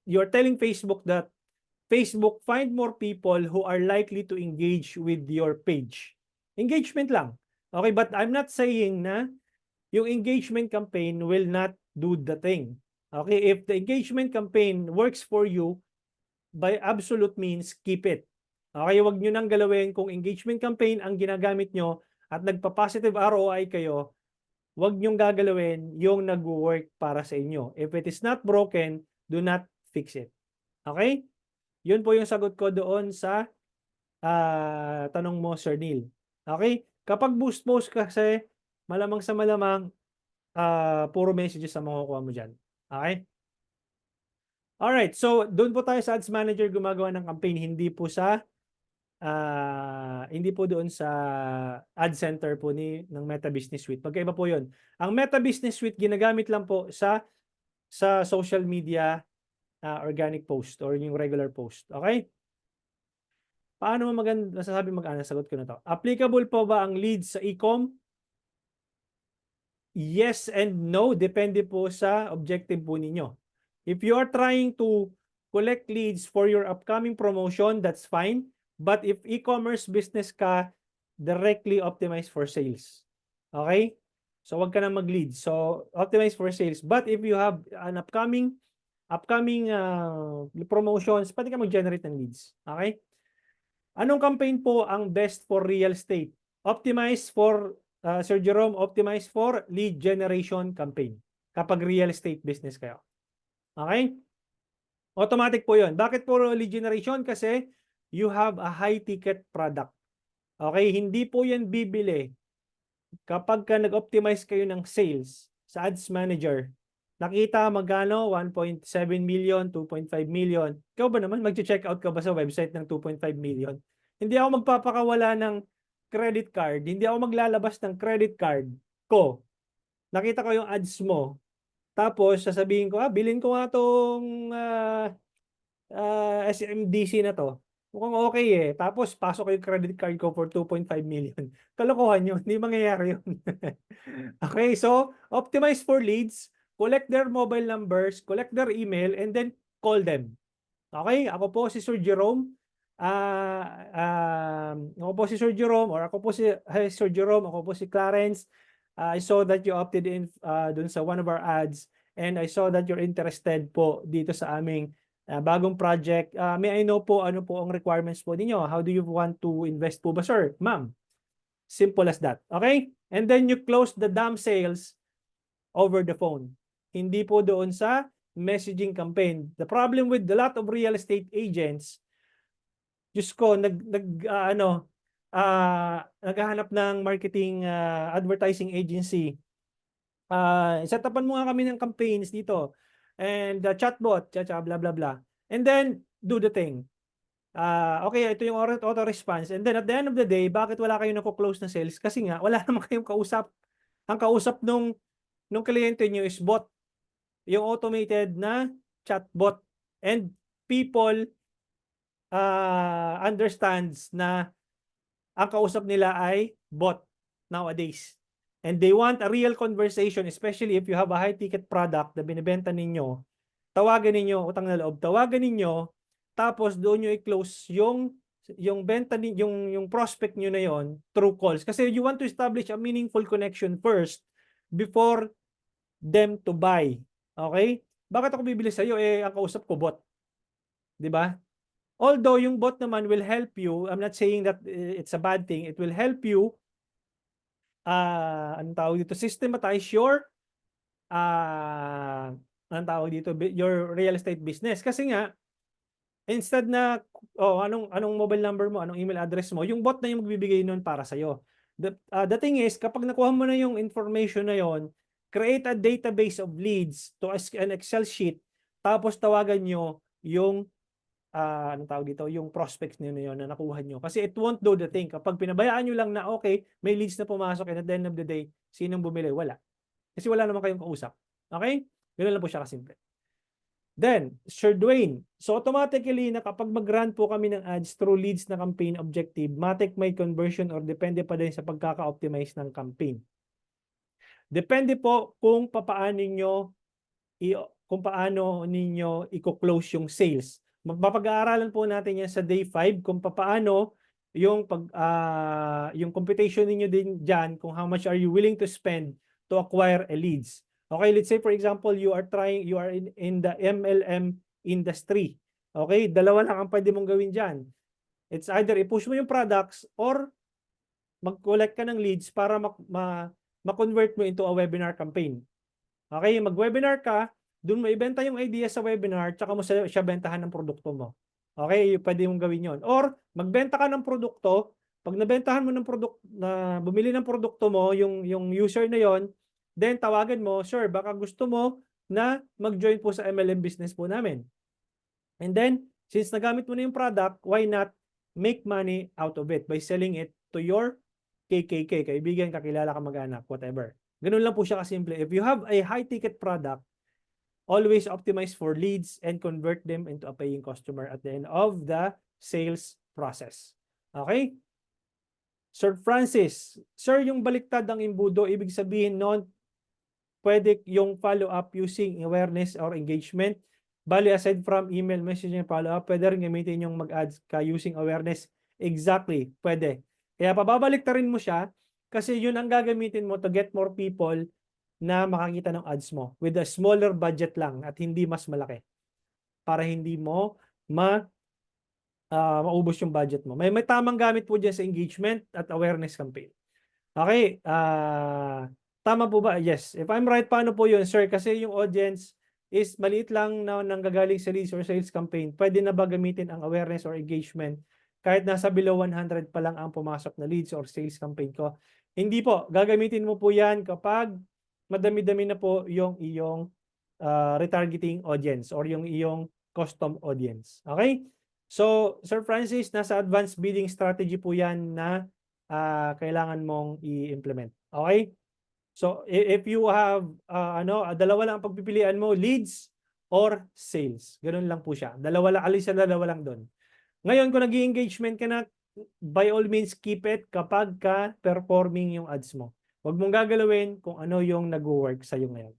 you're telling Facebook that Facebook find more people who are likely to engage with your page. Engagement lang. Okay, but I'm not saying na yung engagement campaign will not do the thing. Okay, if the engagement campaign works for you, by absolute means, keep it. Okay, wag nyo nang galawin kung engagement campaign ang ginagamit nyo at nagpa-positive ROI kayo, wag nyong gagalawin yung nag-work para sa inyo. If it is not broken, do not fix it. Okay? Yun po yung sagot ko doon sa tanong mo, Sir Neil. Okay? Kapag boost post kasi, malamang sa malamang, puro messages ang makukuha mo dyan. Okay? Alright, so doon po tayo sa Ads Manager gumagawa ng campaign, hindi po doon sa Ad Center po ng Meta Business Suite. Magkaiba po yun. Ang Meta Business Suite ginagamit lang po sa social media organic post or yung regular post. Okay? Paano mo nasasabi mag-ana? Sagot ko na to. Applicable po ba ang leads sa e-com? Yes and no. Depende po sa objective po ninyo. If you are trying to collect leads for your upcoming promotion, that's fine. But if e-commerce business ka, directly optimize for sales. Okay? So, wag ka na mag-lead. So, optimize for sales. But if you have an upcoming promotions, pwede ka mag-generate ng leads. Okay? Anong campaign po ang best for real estate? Optimize for, Sir Jerome, optimize for lead generation campaign kapag real estate business kayo. Okay? Automatic po yun. Bakit po lead generation? Kasi you have a high ticket product. Okay? Hindi po yan bibili kapag ka nag-optimize kayo ng sales sa Ads Manager. Nakita magkano? 1.7 million, 2.5 million. Ikaw ba naman? Mag-check out ka ba sa website ng 2.5 million? Hindi ako magpapakawala ng credit card. Hindi ako maglalabas ng credit card ko. Nakita ko yung ads mo. Tapos, sasabihin ko, bilhin ko nga itong SMDC na to. Mukhang okay eh. Tapos, pasok ko yung credit card ko for 2.5 million. Kalokohan yun. Hindi mangyayari yun. Okay, so, optimize for leads, collect their mobile numbers, collect their email, and then call them. Okay, ako po si Sir Jerome. Ako po si Sir Jerome, or ako po si Sir Jerome, ako po si Clarence. I saw that you opted in dun sa one of our ads, and I saw that you're interested po dito sa aming bagong project. May I know po ano po ang requirements po ninyo? How do you want to invest po ba, sir? Ma'am. Simple as that. Okay? And then you close the damn sales over the phone. Hindi po doon sa messaging campaign. The problem with a lot of real estate agents, Diyos ko, naghahanap ng marketing advertising agency. Setapan mo nga kami ng campaigns dito. And chatbot, blah, blah, blah. And then, do the thing. Okay, ito yung auto-response. And then, at the end of the day, bakit wala kayong nako-close na sales? Kasi nga, wala naman kayong kausap. Ang kausap nung kliyente nyo is bot. Yung automated na chatbot. And people understands na ang kausap nila ay bot nowadays. And they want a real conversation, especially if you have a high-ticket product na binibenta ninyo, tawagan ninyo, utang na loob, tawagan ninyo, tapos doon nyo i-close yung benta, yung prospect nyo na yon through calls. Kasi you want to establish a meaningful connection first before them to buy. Okay? Bakit ako bibili sa'yo? Ang kausap ko bot. Di ba? Although yung bot naman will help you, I'm not saying that it's a bad thing, it will help you anong tawag dito, systematize your anong tawag dito, your real estate business. Kasi nga, instead na, anong mobile number mo, anong email address mo, yung bot na yung magbibigay nun para sa'yo. The thing is, kapag nakuha mo na yung information na yon, create a database of leads to an Excel sheet, tapos tawagan nyo yung anong tawag dito, yung prospects niyo na yun na nakuha nyo. Kasi it won't do the thing. Kapag pinabayaan nyo lang na, okay, may leads na pumasok and at the end of the day, sinong bumili? Wala. Kasi wala naman kayong kausap. Okay? Ganun lang po siya kasimple. Then, Sir Dwayne, so automatically na kapag mag-run po kami ng ads through leads na campaign objective, matic may conversion or depende pa din sa pagkaka-optimize ng campaign. Depende po kung paano ninyo i-close yung sales. Mapapag-aaralan po natin yan sa day 5 kung paano yung yung computation ninyo din diyan kung how much are you willing to spend to acquire a leads. Okay, let's say for example you are in the MLM industry. Okay, dalawa lang ang pwede mong gawin diyan. It's either i-push mo yung products or mag-collect ka ng leads para ma-convert mo into a webinar campaign. Okay, mag-webinar ka, doon mo ibenta yung idea sa webinar, tsaka mo siya bentahan ng produkto mo. Okay, pwede mong gawin yon. Or, magbenta ka ng produkto, pag nabentahan mo ng produkto, na bumili ng produkto mo, yung user na yon, then tawagan mo, sir, baka gusto mo na mag-join po sa MLM business po namin. And then, since nagamit mo na yung product, why not make money out of it by selling it to your KKK, kaibigan, kakilala, kamag-anak, whatever. Ganun lang po siya kasimple. If you have a high-ticket product, always optimize for leads and convert them into a paying customer at the end of the sales process. Okay? Sir Francis, sir, yung baliktad ang imbudo, ibig sabihin noon, pwede yung follow-up using awareness or engagement. Bali, aside from email, messaging, follow-up, pwede rin gamitin yung mag-ads ka using awareness. Exactly, pwede. Kaya pababaliktarin mo siya kasi yun ang gagamitin mo to get more people na makakita ng ads mo with a smaller budget lang at hindi mas malaki para hindi mo maubos yung budget mo. May tamang gamit po dyan sa engagement at awareness campaign. Okay, tama po ba? Yes. If I'm right, paano po yun, sir? Kasi yung audience is maliit lang na nanggagaling sa leads or sales campaign. Pwede na ba gamitin ang awareness or engagement kahit nasa below 100 pa lang ang pumasok na leads or sales campaign ko? Hindi po. Gagamitin mo po yan kapag madami-dami na po yung iyong retargeting audience or yung iyong custom audience. Okay? So, Sir Francis, nasa advanced bidding strategy po yan na kailangan mong i-implement. Okay? So, if you have, dalawa lang ang pagpipilian mo, leads or sales. Ganun lang po siya. Dalawa lang, alis sa dalawa lang doon. Ngayon, kung nag-i-engagement ka na, by all means, keep it kapag ka performing yung ads mo. Huwag mong gagalawin kung ano yung nag-work sa'yo ngayon.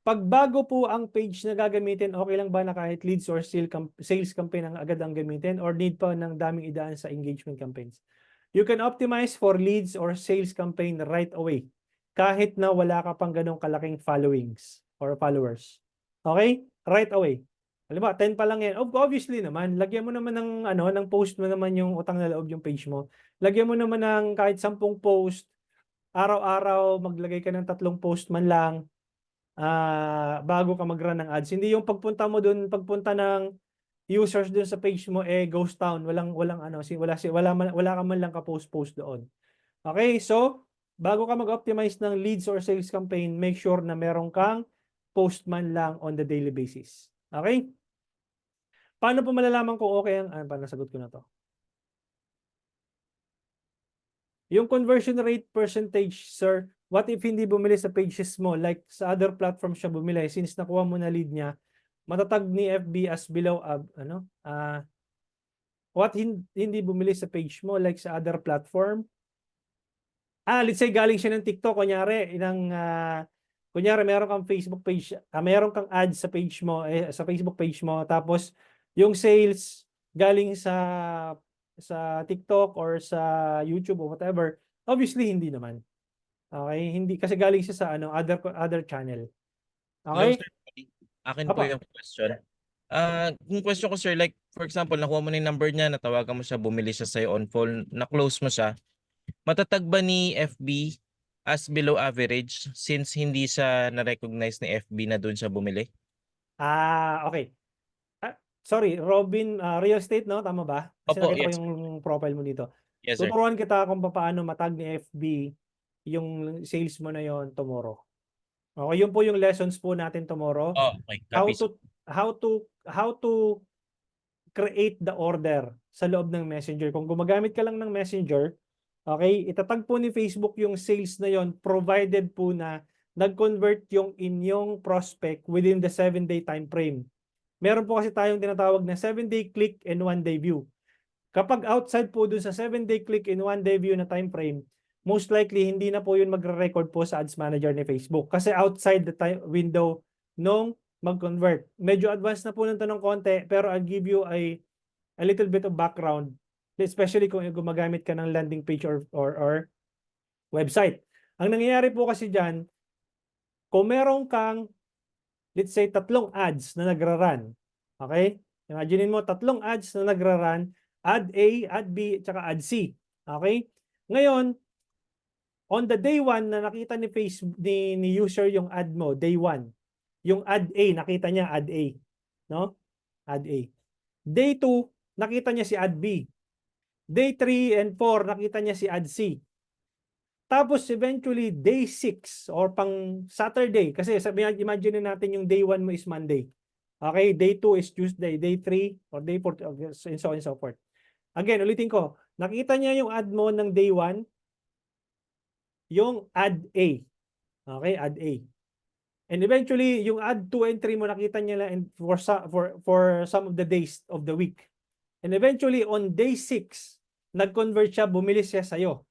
Pag bago po ang page na gagamitin, okay lang ba na kahit leads or sales campaign ang agad ang gamitin or need pa ng daming idaan sa engagement campaigns? You can optimize for leads or sales campaign right away kahit na wala ka pang ganong kalaking followings or followers. Okay? Right away. Halimbawa, 10 pa lang yan. Obviously naman, lagyan mo naman ng, ng post mo naman yung utang na loob yung page mo. Lagyan mo naman ng kahit 10 post, araw-araw, maglagay ka ng 3 post man lang, bago ka mag-run ng ads. Hindi yung pagpunta mo dun, pagpunta ng users dun sa page mo, ghost town. Wala ka man lang ka-post doon. Okay, so, bago ka mag-optimize ng leads or sales campaign, make sure na meron kang post man lang on the daily basis. Okay? Paano po malalaman kung okay ang, paano nasagot ko na to? Yung conversion rate percentage, sir, what if hindi bumili sa pages mo, like sa other platforms siya bumili, since nakuha mo na lead niya, matatag ni FB as below, what hindi bumili sa page mo, like sa other platform? Let's say galing siya ng TikTok, kunyari meron kang Facebook page, meron kang ads sa page mo, sa Facebook page mo, tapos yung sales galing sa TikTok or sa YouTube or whatever, obviously hindi naman. Okay? Hindi kasi galing siya sa other channel. Hello, Okay? sir. Akin po Apa. yung question. Yung question ko, sir, like, for example, nakuha mo na yung number niya, natawagan mo siya, bumili siya sa'yo on phone, na-close mo siya, matatag ba ni FB as below average since hindi siya na-recognize ni FB na doon siya bumili? Okay. Sorry, Robin, real estate, no? Tama ba? Kasi Opo, nakita ko yes. yung profile mo dito. Yes, sir. Tuturuan kita kung paano matag ni FB yung sales mo na yon tomorrow. Okay, yun po yung lessons po natin tomorrow. Oh, okay. How Copy, sir. to how to create the order sa loob ng Messenger. Kung gumagamit ka lang ng Messenger, okay, itatag po ni Facebook yung sales na yon provided po na nag-convert yung inyong prospect within the 7-day time frame. Meron po kasi tayong tinatawag na 7-day click and 1-day view. Kapag outside po dun sa 7-day click and 1-day view na time frame, most likely hindi na po yun magre-record po sa Ads Manager ni Facebook kasi outside the time window nung mag-convert. Medyo advanced na po nito ng konti, pero I'll give you a little bit of background, especially kung gumagamit ka ng landing page or website. Ang nangyayari po kasi dyan, kung meron kang, let's say, 3 ads na nagra-run, okay? Imagine mo, 3 ads na nagra-run, ad A, ad B, tsaka ad C. Okay? Ngayon, on the day 1 na nakita ni Facebook ni user yung ad mo, day 1. Yung ad A, nakita niya ad A, no? Ad A. Day 2, nakita niya si ad B. Day 3 and 4, nakita niya si ad C. Tapos eventually day 6 or pang Saturday, kasi imagine natin yung day 1 mo is Monday. Okay, day 2 is Tuesday, day 3 or day 4 and so on and so forth. Again, ulitin ko, nakita niya yung ad mo ng day 1, yung ad A. Okay, ad A. And eventually, yung ad 2 and 3 mo nakita niya lang for some of the days of the week. And eventually, on day 6, nag-convert siya, bumili siya sa'yo.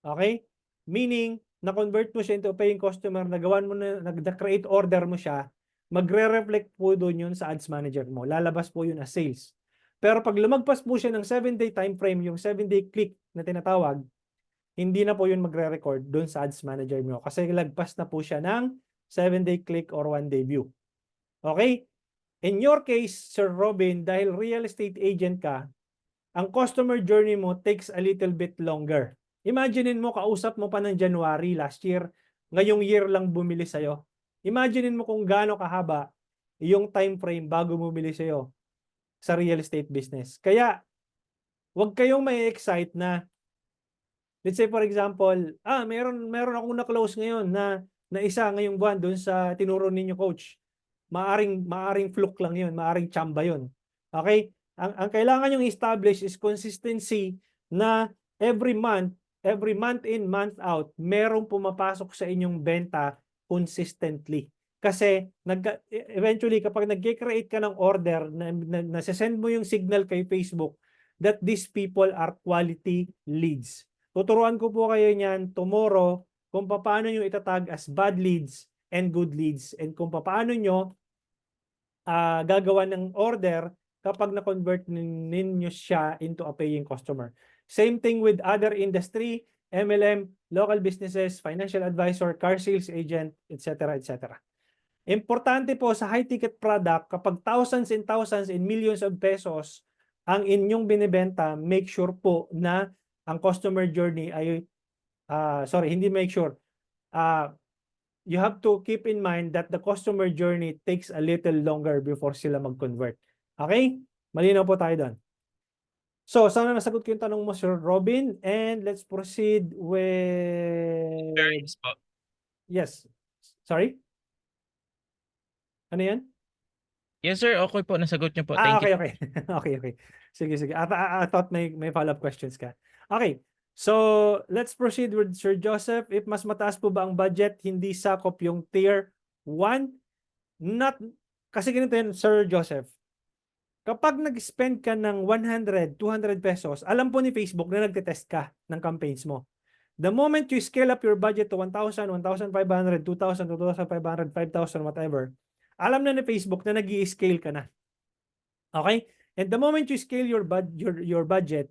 Okay? Meaning, na-convert mo siya into a paying customer, nagawan mo na, nag-create order mo siya, magre-reflect po doon yun sa ads manager mo. Lalabas po yun as sales. Pero pag lumagpas po siya ng 7-day time frame, yung 7-day click na tinatawag, hindi na po yun magre-record doon sa ads manager mo kasi lagpas na po siya ng 7-day click or 1-day view. Okay? In your case, Sir Robin, dahil real estate agent ka, ang customer journey mo takes a little bit longer. Imaginein mo, kausap mo pa ng January last year, ngayong year lang bumili sa'yo. Imaginein mo kung gaano kahaba yung time frame bago bumili sa'yo sa real estate business. Kaya, huwag kayong may excite na, let's say for example, meron akong na-close ngayon na isa ngayong buwan doon sa tinuro ninyo, coach. Maaring fluke lang yun, maaring chamba yun. Okay? Ang kailangan yung establish is consistency na every month in, month out, merong pumapasok sa inyong benta consistently. Kasi eventually kapag nag-create ka ng order, na-send mo yung signal kay Facebook that these people are quality leads. Tuturuan ko po kayo niyan tomorrow kung paano nyo itatag as bad leads and good leads and kung paano nyo gagawa ng order kapag na-convert ninyo siya into a paying customer. Same thing with other industry, MLM, local businesses, financial advisor, car sales agent, etc. etc. Importante po sa high ticket product, kapag thousands and millions of pesos ang inyong binibenta, make sure po na ang customer journey ay, sorry, hindi make sure. You have to keep in mind that the customer journey takes a little longer before sila mag-convert. Okay? Malinaw po tayo doon. So, sana nasagot ko yung tanong mo, Sir Robin. And let's proceed with... Yes po. Yes. Sorry? Ano yan? Yes sir, okay po. Nasagot niyo po. Thank Okay, you. okay. Okay. Sige. I thought may follow-up questions ka. Okay. So, let's proceed with Sir Joseph. If mas mataas po ba ang budget, hindi sakop yung tier 1? Not, kasi ganito yun, Sir Joseph. Kapag nag-spend ka ng 100, 200 pesos, alam po ni Facebook na nagte-test ka ng campaigns mo. The moment you scale up your budget to 1,000, 1,500, 2,000, 2,500, 5,000, whatever, alam na ni Facebook na nag-i-scale ka na. Okay? And the moment you scale your budget,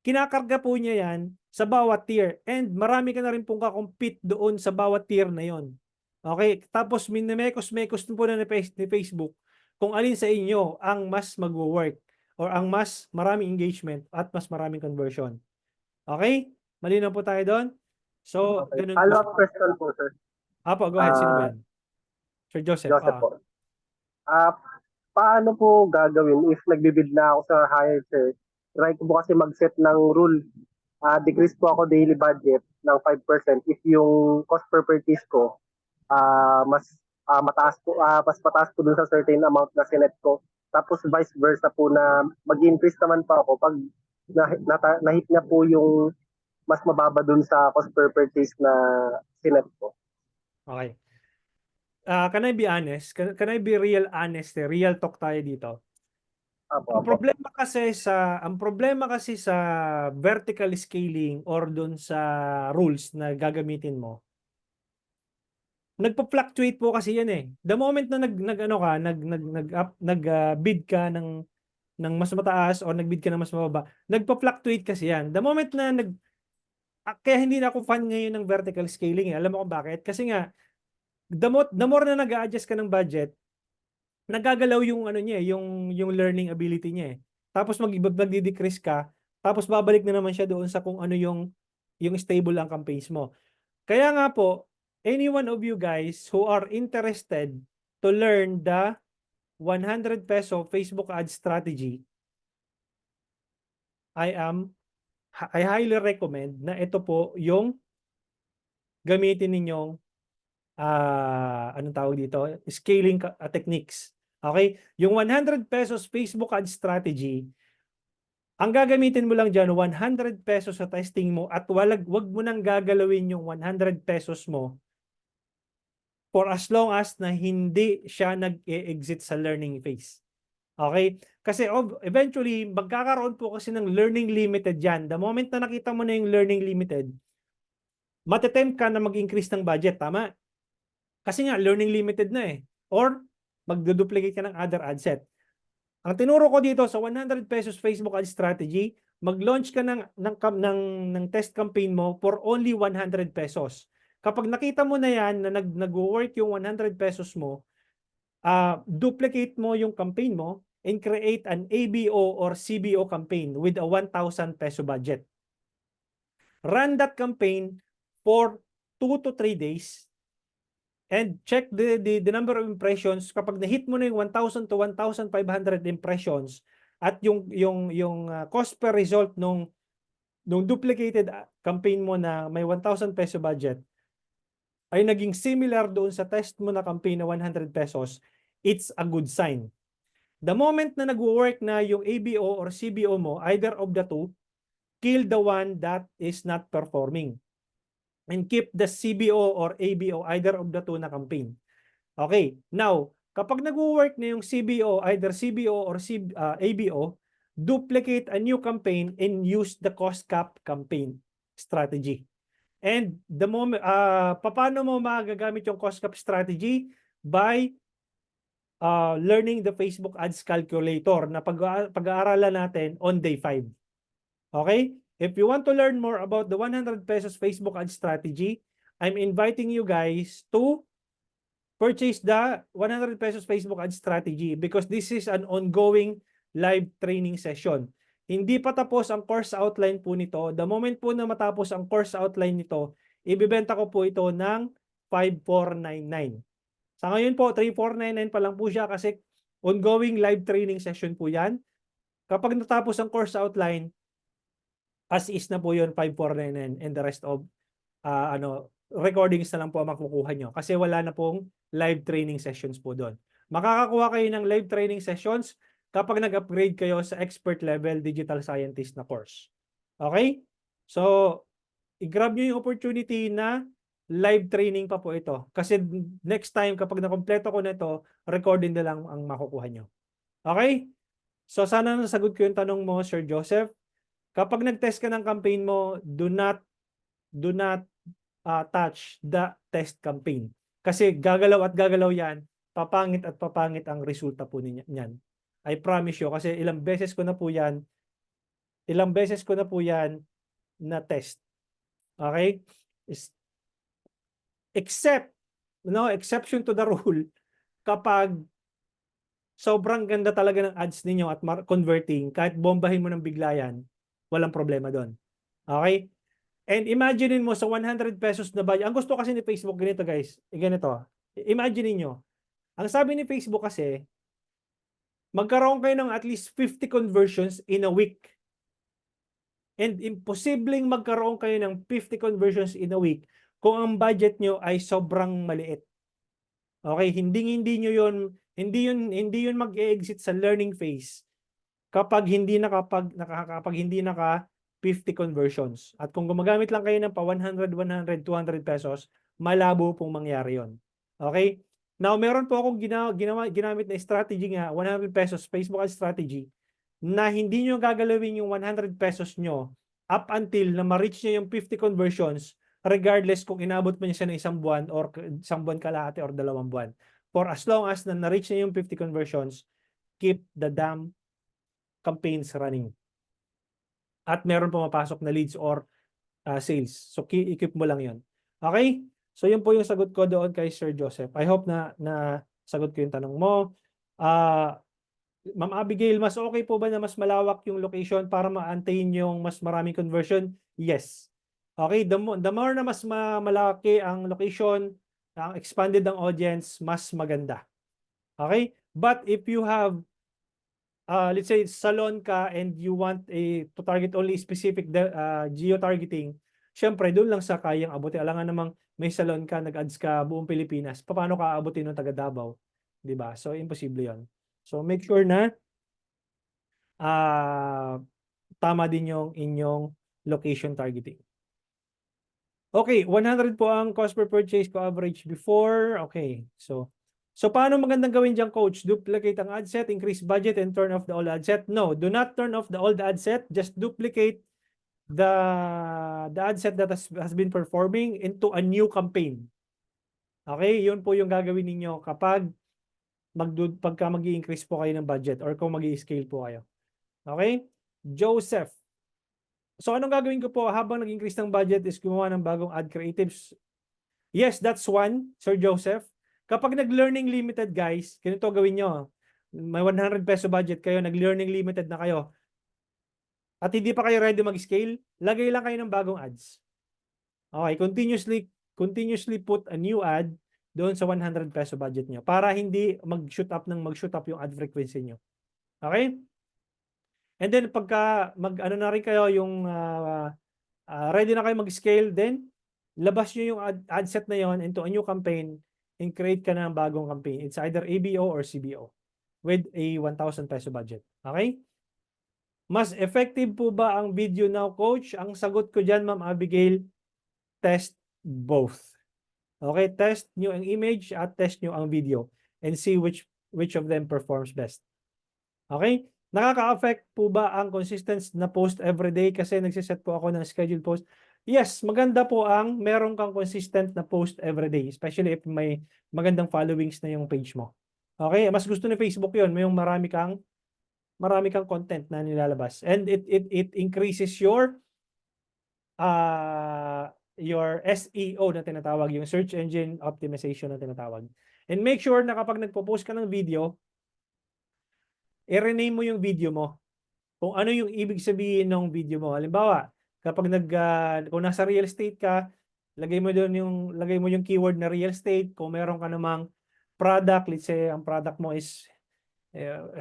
kinakarga po niya yan sa bawat tier. And marami ka na rin pong kakompete doon sa bawat tier na yon. Okay? Tapos minimekos-mekos po na ni Facebook kung alin sa inyo ang mas mag-work or ang mas maraming engagement at mas maraming conversion. Okay? Malinaw po tayo doon? So, Okay. ganun Follow-up po. question po, sir. Apo, go ahead. Sino ba Ah, yan? Sir Joseph. Joseph po. Paano po gagawin if nagbibid na ako sa higher tier? Try ko po kasi mag-set ng rule. Decrease po ako daily budget ng 5% if yung cost per purchase ko mas mataas po dun sa certain amount na sinet ko. Tapos vice versa po na mag-increase naman pa ako pag nahit na po yung mas mababa dun sa cost per purchase na sinet ko. Okay. Can I be honest? Can I be real honest? Real talk tayo dito. Ang Apo. problema kasi sa vertical scaling or dun sa rules na gagamitin mo, nagpo-fluctuate po kasi yan eh. The moment na nag-bid ka ng mas mataas o nag-bid ka ng mas mababa, nagpo-fluctuate kasi yan. The moment na kaya hindi na ako fan ngayon ng vertical scaling eh. Alam mo kung bakit? Kasi nga the more na nag-a-adjust ka ng budget, nagagalaw yung ano niya, yung learning ability niya eh. Tapos magdi-decrease ka, tapos babalik na naman siya doon sa kung ano yung stable ang campaigns mo. Kaya nga po, any one of you guys who are interested to learn the 100 peso Facebook ad strategy, I highly recommend na ito po yung gamitin ninyong anong tawag dito? Scaling techniques. Okay? Yung 100 pesos Facebook ad strategy, ang gagamitin mo lang dyan, 100 pesos sa testing mo at wag mo nang gagalawin yung 100 pesos mo for as long as na hindi siya nag-e-exit sa learning phase. Okay? Kasi eventually, magkakaroon po kasi ng learning limited dyan. The moment na nakita mo na yung learning limited, matetempt ka na mag-increase ng budget. Tama? Kasi nga, learning limited na eh. Or, magduduplicate ka ng other ad set. Ang tinuro ko dito sa 100 pesos Facebook ad strategy, mag-launch ka ng test campaign mo for only 100 pesos. Kapag nakita mo na yan na nag-work yung 100 pesos mo, duplicate mo yung campaign mo and create an ABO or CBO campaign with a 1,000 peso budget. Run that campaign for 2 to 3 days and check the number of impressions. Kapag na-hit mo na yung 1,000 to 1,500 impressions at yung cost per result nung duplicated campaign mo na may 1,000 peso budget ay naging similar doon sa test mo na campaign na 100 pesos, it's a good sign. The moment na nag-work na yung ABO or CBO mo, either of the two, kill the one that is not performing. And keep the CBO or ABO, either of the two na campaign. Okay, now, kapag nag-work na yung CBO, either CBO or ABO, duplicate a new campaign and use the cost cap campaign strategy. And the moment, paano mo magagamit yung cost cap strategy? By learning the Facebook Ads Calculator na pag-aaralan natin on day 5. Okay? If you want to learn more about the 100 pesos Facebook ad strategy, I'm inviting you guys to purchase the 100 pesos Facebook ad strategy because this is an ongoing live training session. Hindi pa tapos ang course outline po nito. The moment po na matapos ang course outline nito, ibibenta ko po ito ng 5,499. Sa ngayon po, 3,499 pa lang po siya kasi ongoing live training session po yan. Kapag natapos ang course outline, as is na po yun, 5,499 and the rest of recordings na lang po ang makukuha nyo kasi wala na pong live training sessions po doon. Makakakuha kayo ng live training sessions kapag nag-upgrade kayo sa expert level digital scientist na course. Okay? So, i-grab nyo yung opportunity na live training pa po ito. Kasi next time kapag nakompleto ko na ito, recording na lang ang makukuha nyo. Okay? So, sana nasagot ko yung tanong mo, Sir Joseph. Kapag nag-test ka ng campaign mo, do not touch the test campaign. Kasi gagalaw at gagalaw yan, papangit at papangit ang resulta po niyan. I promise you, kasi ilang beses ko na po yan na test. Okay? Exception to the rule, kapag sobrang ganda talaga ng ads ninyo at converting, kahit bombahin mo ng bigla yan, walang problema doon. Okay? And imaginein mo sa 100 pesos na budget. Ang gusto kasi ni Facebook ganito guys. Ganito. Imagine niyo. Ang sabi ni Facebook kasi, magkaroon kayo ng at least 50 conversions in a week. And imposibleng magkaroon kayo ng 50 conversions in a week kung ang budget nyo ay sobrang maliit. Okay, hindi yun mag-exit sa learning phase kapag hindi naka 50 conversions. At kung gumagamit lang kayo ng pa 100, 200 pesos, malabo pong mangyari yon. Okay? Now, meron po akong ginamit na strategy nga, 100 pesos Facebook ad strategy, na hindi nyo gagalawin yung 100 pesos nyo up until na ma-reach nyo yung 50 conversions, regardless kung inabot mo niya siya ng isang buwan or isang buwan kalahati or 2 buwan. For as long as na-reach nyo yung 50 conversions, keep the damn campaigns running. At meron pumapasok na leads or sales. So, i-keep mo lang yon. Okay? So, yun po yung sagot ko doon kay Sir Joseph. I hope na sagot ko yung tanong mo. Ma'am Abigail, mas okay po ba na mas malawak yung location para ma-attain yung mas maraming conversion? Yes. Okay? The more na mas malaki ang location, ang expanded ang audience, mas maganda. Okay? But if you have let's say salon ka and you want to target only specific geo-targeting, syempre doon lang sa kayang abutin. Alangan namang may salon ka, nag-ads ka buong Pilipinas. Paano ka abutin ng taga Davao? 'Di ba? So imposible 'yon. So make sure na tama din yung inyong location targeting. Okay, 100 po ang cost per purchase ko average before. Okay, so paano magandang gawin dyan, coach? Duplicate ang ad set, increase budget, and turn off the old ad set? No, do not turn off the old ad set. Just duplicate the ad set that has been performing into a new campaign. Okay, yun po yung gagawin ninyo kapag pagka mag-i-increase po kayo ng budget or kung mag-i-scale po kayo. Okay? Joseph. So anong gagawin ko po habang nag-increase ng budget is gumawa ng bagong ad creatives? Yes, that's one, Sir Joseph. Kapag nag-learning limited, guys, ganito gawin nyo. May 100 peso budget kayo, nag-learning limited na kayo. At hindi pa kayo ready mag-scale, lagay lang kayo ng bagong ads. Okay, continuously put a new ad doon sa 100 peso budget nyo para hindi mag-shoot up yung ad frequency nyo. Okay? And then pagka na rin kayo yung ready na kayo mag-scale, then labas nyo yung ad set na yon into a new campaign and create ka na ng bagong campaign. It's either ABO or CBO with a 1,000 peso budget. Okay? Mas effective po ba ang video now, coach? Ang sagot ko dyan, Ma'am Abigail, test both. Okay? Test nyo ang image at test nyo ang video and see which of them performs best. Okay? Nakaka-affect po ba ang consistent na post everyday kasi nagsiset po ako ng scheduled post? Yes, maganda po ang meron kang consistent na post everyday, especially if may magandang followings na yung page mo. Okay? Mas gusto ni Facebook yun, may yung marami kang content na nilalabas. And it increases your SEO na tinatawag, yung search engine optimization na tinatawag. And make sure na kapag nagpo-post ka ng video, i-rename mo yung video mo. Kung ano yung ibig sabihin ng video mo. Halimbawa, kapag kung nasa real estate ka, lagay mo yung keyword na real estate. Kung meron ka namang product, let's say ang product mo is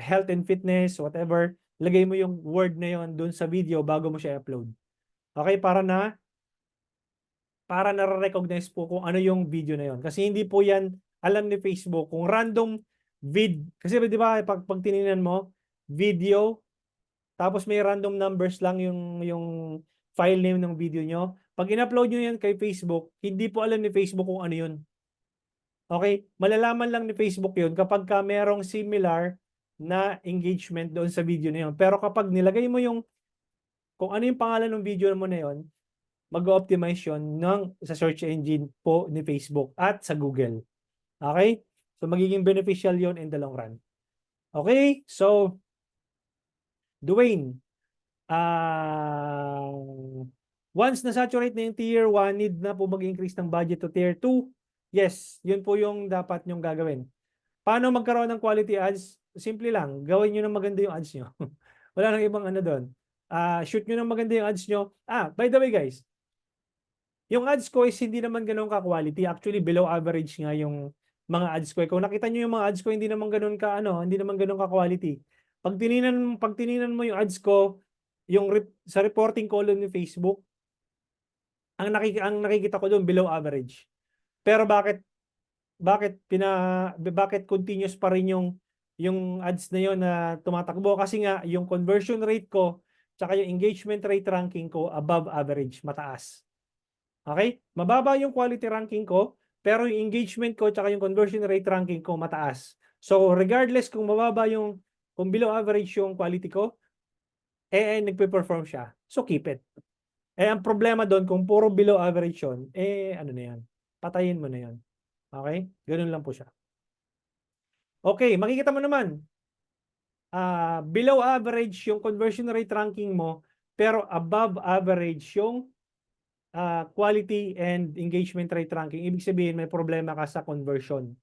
health and fitness, whatever, lagay mo yung word na yon doon sa video bago mo siya upload. Okay, para na-recognize po kung ano yung video na yon. Kasi hindi po yan alam ni Facebook kung random kasi di ba pag tinignan mo video tapos may random numbers lang yung file name ng video nyo. Pag in-upload nyo yan kay Facebook, hindi po alam ni Facebook kung ano yun. Okay? Malalaman lang ni Facebook yun kapag ka merong similar na engagement doon sa video na yun. Pero kapag nilagay mo kung ano yung pangalan ng video mo na yun, mag-optimize yun sa search engine po ni Facebook at sa Google. Okay? So, magiging beneficial yun in the long run. Okay? So, Dwayne, once na-saturate na yung tier 1, need na po mag-increase ng budget to tier 2? Yes, yun po yung dapat nyong gagawin. Paano magkaroon ng quality ads? Simple lang, gawin nyo ng maganda yung ads nyo. Wala nang ibang ano doon. Shoot nyo ng maganda yung ads nyo. By the way guys, yung ads ko is hindi naman ganun ka-quality. Actually, below average nga yung mga ads ko. Kung nakita nyo yung mga ads ko, hindi naman ganun ka-quality. Pag tininan mo yung ads ko, sa reporting column ni Facebook, ang nakikita ko doon below average. Pero bakit continuous pa rin yung ads na yon na tumatakbo? Kasi nga yung conversion rate ko tsaka yung engagement rate ranking ko above average, mataas. Okay? Mababa yung quality ranking ko, pero yung engagement ko tsaka yung conversion rate ranking ko mataas. So regardless kung kung below average yung quality ko, nagpe-perform siya. So keep it. Ang problema doon, kung puro below average yun, ano na yan? Patayin mo na yan. Okay? Ganun lang po siya. Okay, makikita mo naman, below average yung conversion rate ranking mo, pero above average yung quality and engagement rate ranking. Ibig sabihin, may problema ka sa conversion.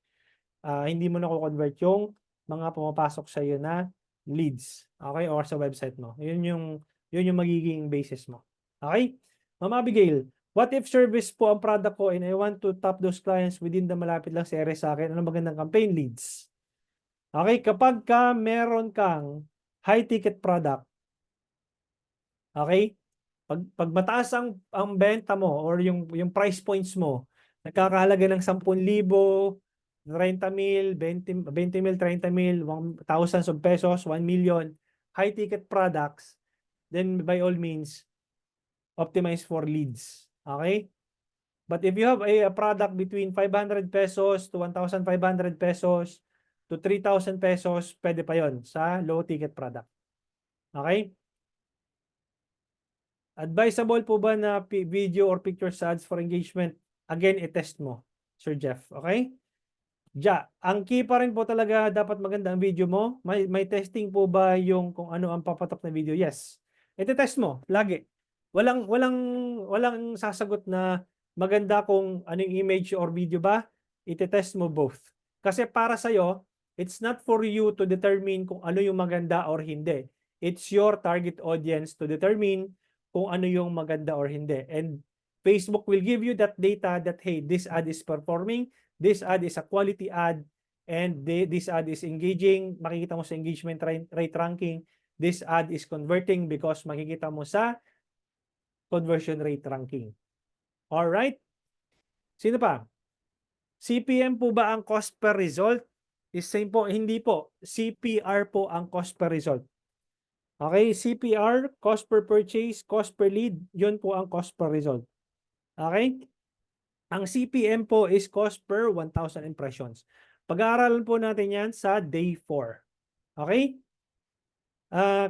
Hindi mo na-convert yung mga pumapasok sa iyo na leads. Okay? Or sa website mo. Yun yung magiging basis mo. Okay? Ma'am Abigail, what if service po ang product ko and I want to tap those clients within the malapit lang sa area sa akin? Ano magandang campaign? Leads. Okay? Kapag meron kang high-ticket product, okay? Pag mataas ang benta mo or yung price points mo, nagkakahalaga ng 10,000, 30,000, 20,000, 30,000, thousands of pesos, 1 million, high-ticket products, then by all means, optimize for leads. Okay? But if you have a product between 500 pesos to 1,500 pesos to 3,000 pesos, pwede pa yon sa low-ticket product. Okay? Advisable po ba na video or picture ads for engagement? Again, i-test mo, Sir Jeff. Okay? Ang key pa rin po talaga, dapat maganda ang video mo. May testing po ba yung kung ano ang papatok na video? Yes. Iti-test mo, lagi. Walang sasagot na maganda kung anong image or video ba. Iti-test mo both. Kasi para sa'yo, it's not for you to determine kung ano yung maganda or hindi. It's your target audience to determine kung ano yung maganda or hindi. And Facebook will give you that data that, hey, this ad is performing, this ad is a quality ad, and this ad is engaging. Makikita mo sa engagement rate ranking, this ad is converting because makikita mo sa conversion rate ranking. Alright? Sino pa? CPM po ba ang cost per result? Is same po? Hindi po. CPR po ang cost per result. Okay, CPR, cost per purchase, cost per lead, yun po ang cost per result. Okay? Ang CPM po is cost per 1,000 impressions. Pag-aaralan po natin yan sa day 4. Okay?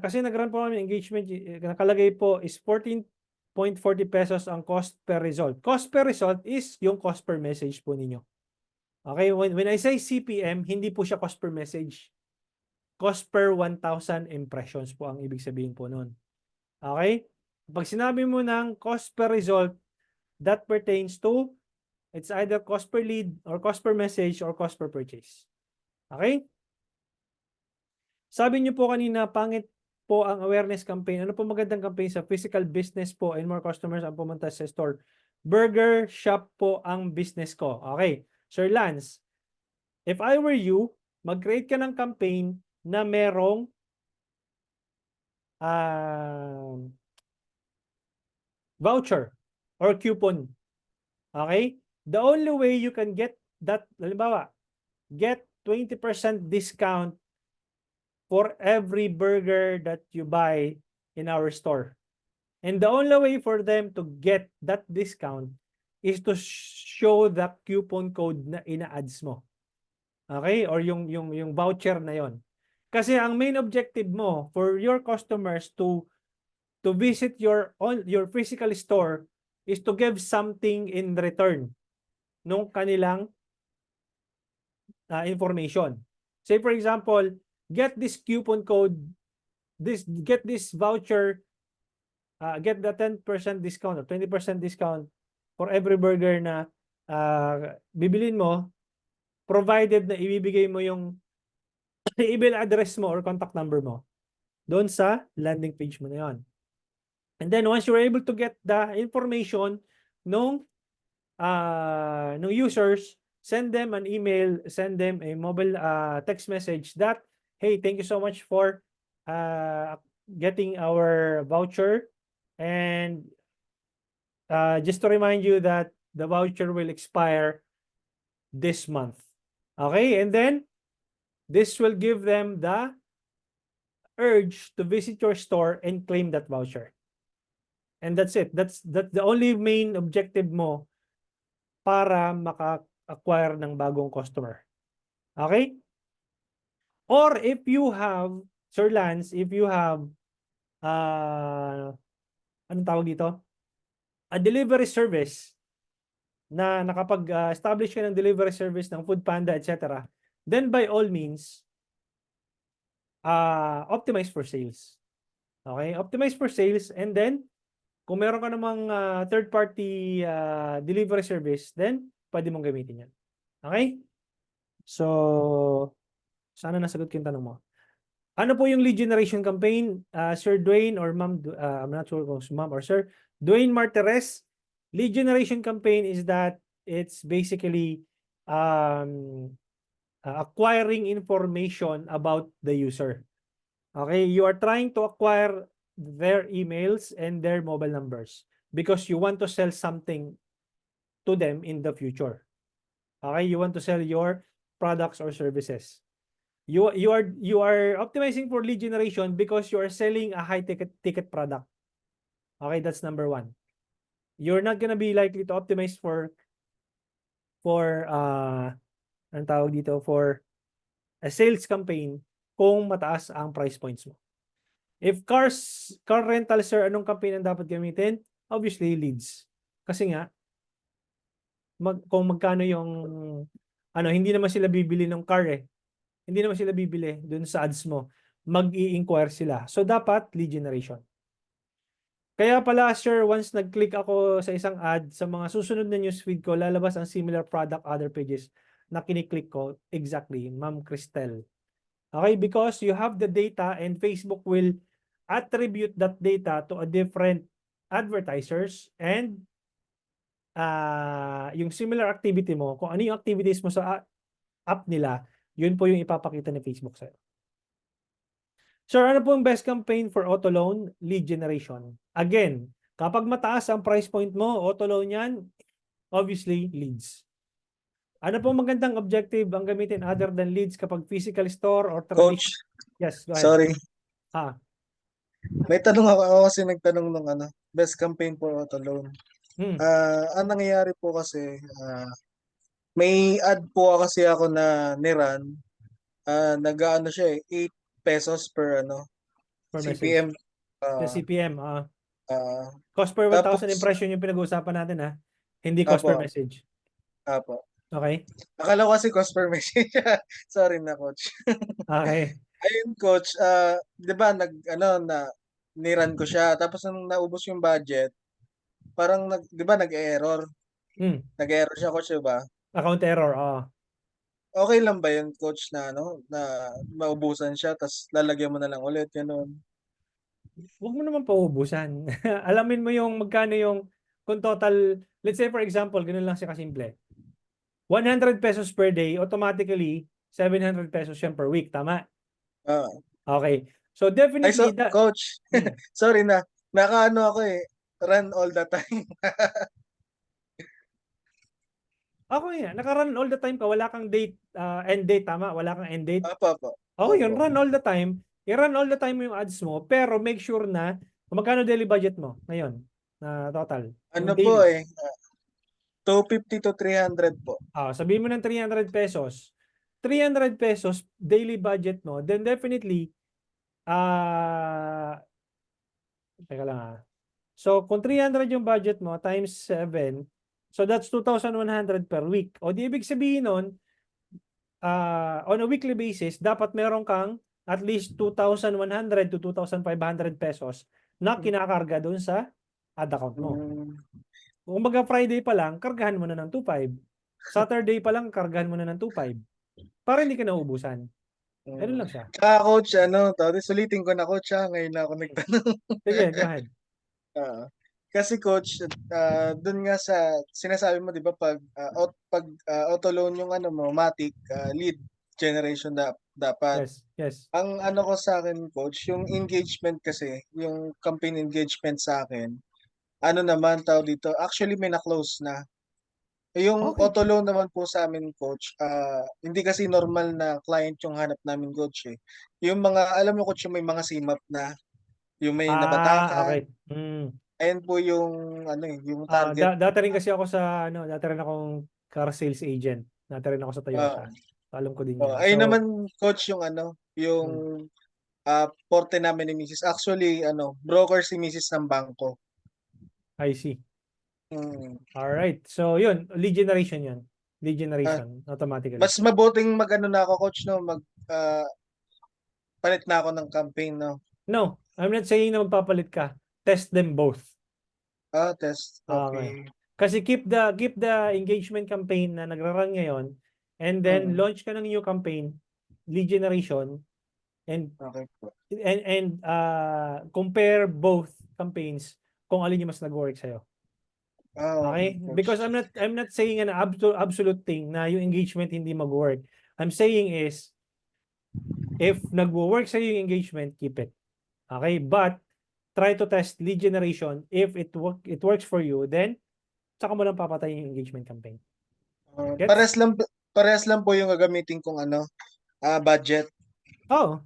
Kasi nag-run po namin engagement, nakalagay po is 14.40 pesos ang cost per result. Cost per result is yung cost per message po ninyo. Okay? When I say CPM, hindi po siya cost per message. Cost per 1,000 impressions po ang ibig sabihin po nun. Okay? Pag sinabi mo ng cost per result, that pertains to It's either cost per lead or cost per message or cost per purchase. Okay? Sabi niyo po kanina, pangit po ang awareness campaign. Ano po magandang campaign sa physical business po and more customers ang pumunta sa store? Burger shop po ang business ko. Okay. Sir Lance, if I were you, mag-create ka ng campaign na merong voucher or coupon. Okay? The only way you can get that, halimbawa, get 20% discount for every burger that you buy in our store. And the only way for them to get that discount is to show the coupon code na ina-ads mo. Okay? Or yung voucher na yon. Kasi ang main objective mo for your customers to visit your physical store is to give something in return nung kanilang information. Say for example, get this coupon code, get this voucher, get the 10% discount or 20% discount for every burger na bibilin mo, provided na ibibigay mo yung email address mo or contact number mo doon sa landing page mo na yon. And then once you're able to get the information nung users, send them an email, send them a mobile text message that, hey, thank you so much for getting our voucher. And just to remind you that the voucher will expire this month. Okay, and then this will give them the urge to visit your store and claim that voucher. And that's it. That's the only main objective mo para maka-acquire ng bagong customer. Okay? Or if you have, Sir Lance, if you have anong tawag dito? A delivery service na nakapag-establish ka ng delivery service ng Foodpanda, etc., then by all means, optimize for sales. Okay? Optimize for sales, and then kung meron ka namang third-party delivery service, then pwede mong gamitin yan. Okay? So, sana nasagot ko yung tanong mo. Ano po yung lead generation campaign? Sir Dwayne or Ma'am, I'm not sure kung Ma'am or Sir Dwayne Martires, lead generation campaign is that it's basically acquiring information about the user. Okay? You are trying to acquire their emails and their mobile numbers because you want to sell something to them in the future. Okay? You want to sell your products or services. You are optimizing for lead generation because you are selling a high ticket product. Okay, that's number one. You're not gonna be likely to optimize for anong tawag dito, for a sales campaign kung mataas ang price points mo. If car rental, sir, anong campaign ang dapat gamitin? Obviously, leads. Kasi nga, kung magkano yung hindi naman sila bibili ng car eh. Hindi naman sila bibili dun sa ads mo. Mag-i-inquire sila. So, dapat lead generation. Kaya pala, sir, once nag-click ako sa isang ad, sa mga susunod na newsfeed ko, lalabas ang similar product other pages na kiniklik ko. Exactly, Ma'am Cristel. Okay, because you have the data and Facebook will attribute that data to a different advertisers and yung similar activity mo, kung ano yung activities mo sa app nila, yun po yung ipapakita ni Facebook sa'yo. Sir, ano po yung best campaign for auto loan? Lead generation. Again, kapag mataas ang price point mo, auto loan yan, obviously, leads. Ano po magandang objective ang gamitin other than leads kapag physical store or traditional? Coach, Yes, go ahead. sorry. May tanong ako kasi nagtanong ng best campaign for auto loan. Ang nangyayari po kasi, may ad po kasi ako na niran, nag-ano siya 8 pesos per Per CPM. The CPM, cost per 1,000 tapos- impression yung pinag-uusapan natin, ha? Hindi cost per Apo. message. Apo. Okay? Akala ko kasi cost per message. Sorry na, coach. Okay. Ayun, coach, 'di ba niran ko siya tapos nung naubos yung budget, parang 'di ba nag-error. Nag-error siya, coach, ba? Account error, Okay lang ba yun, coach, na na maubusan siya tapos lalagyan mo na lang ulit, gano'n? Huwag mo naman paubusan. Alamin mo yung magkano yung kung total, let's say for example, ganun lang siya kasimple. 100 pesos per day, automatically 700 pesos yan per week, tama? Ah. Okay. So Ay, so, definitely coach, Hmm. sorry na, nakaano ako run all the time. Ako nga, naka-run all the time ka, wala kang date, end date, tama? Wala kang end date. Opo. Okay, yun, Opo. run all the time. I-run all the time mo yung ads mo, pero make sure na kung magkano daily budget mo ngayon na total. Ano Yung po daily. 250 to 300 po. Sabihin mo ng 300 pesos. 300 pesos daily budget mo, then definitely, teka lang. So, kung 300 yung budget mo times 7, so that's 2,100 per week. O di ibig sabihin nun, on a weekly basis, dapat meron kang at least 2,100 to 2,500 pesos na kinakarga doon sa ad account mo. Kung baga Friday pa lang, kargahan mo na ng 2,500. Saturday pa lang, kargahan mo na ng 2,500. Para hindi ka nauubusan. Ganun lang siya. Coach, sulitin ko na, coach, ngayon na ako nagtanong. Sige, go ahead. Kasi coach, dun nga sa sinasabi mo, 'di ba, pag auto loan yung mo, Matic, lead generation dapat. Yes. Ang ko sa akin, coach, yung engagement kasi, yung campaign engagement sa akin, naman tawag dito, actually may na-close na. Yung Okay. auto loan naman po sa amin, coach, hindi kasi normal na client yung hanap namin, coach, eh. Yung mga, alam mo, coach, yung may mga CMAP na, yung may nabatakan, Okay. ayan po yung yung target. Dati rin kasi ako dati rin akong car sales agent. Dati rin ako sa Toyota. Alam ko din yan. Ayun So, naman, coach, yung yung forte namin ni Mrs. Actually, broker si Mrs. ng bangko. I see. Mm. Alright. So, yun. Lead generation yun. Lead generation. Automatically. Mas mabuting na ako, coach, palit na ako ng campaign, no? No. I'm not saying na magpapalit ka. Test them both. Test. Okay. Kasi keep the engagement campaign na nagra-run ngayon and then launch ka ng new campaign, lead generation, and Okay po. and compare both campaigns kung alin yung mas nag-work sa'yo. Okay? Coach. Because I'm not saying an absolute thing na yung engagement hindi mag-work. I'm saying is if nag-work sa'yo yung engagement, keep it. Okay? But try to test lead generation. If it works for you, then saka mo lang papatayin yung engagement campaign. Gets? Parehas lang po yung gagamitin kong budget.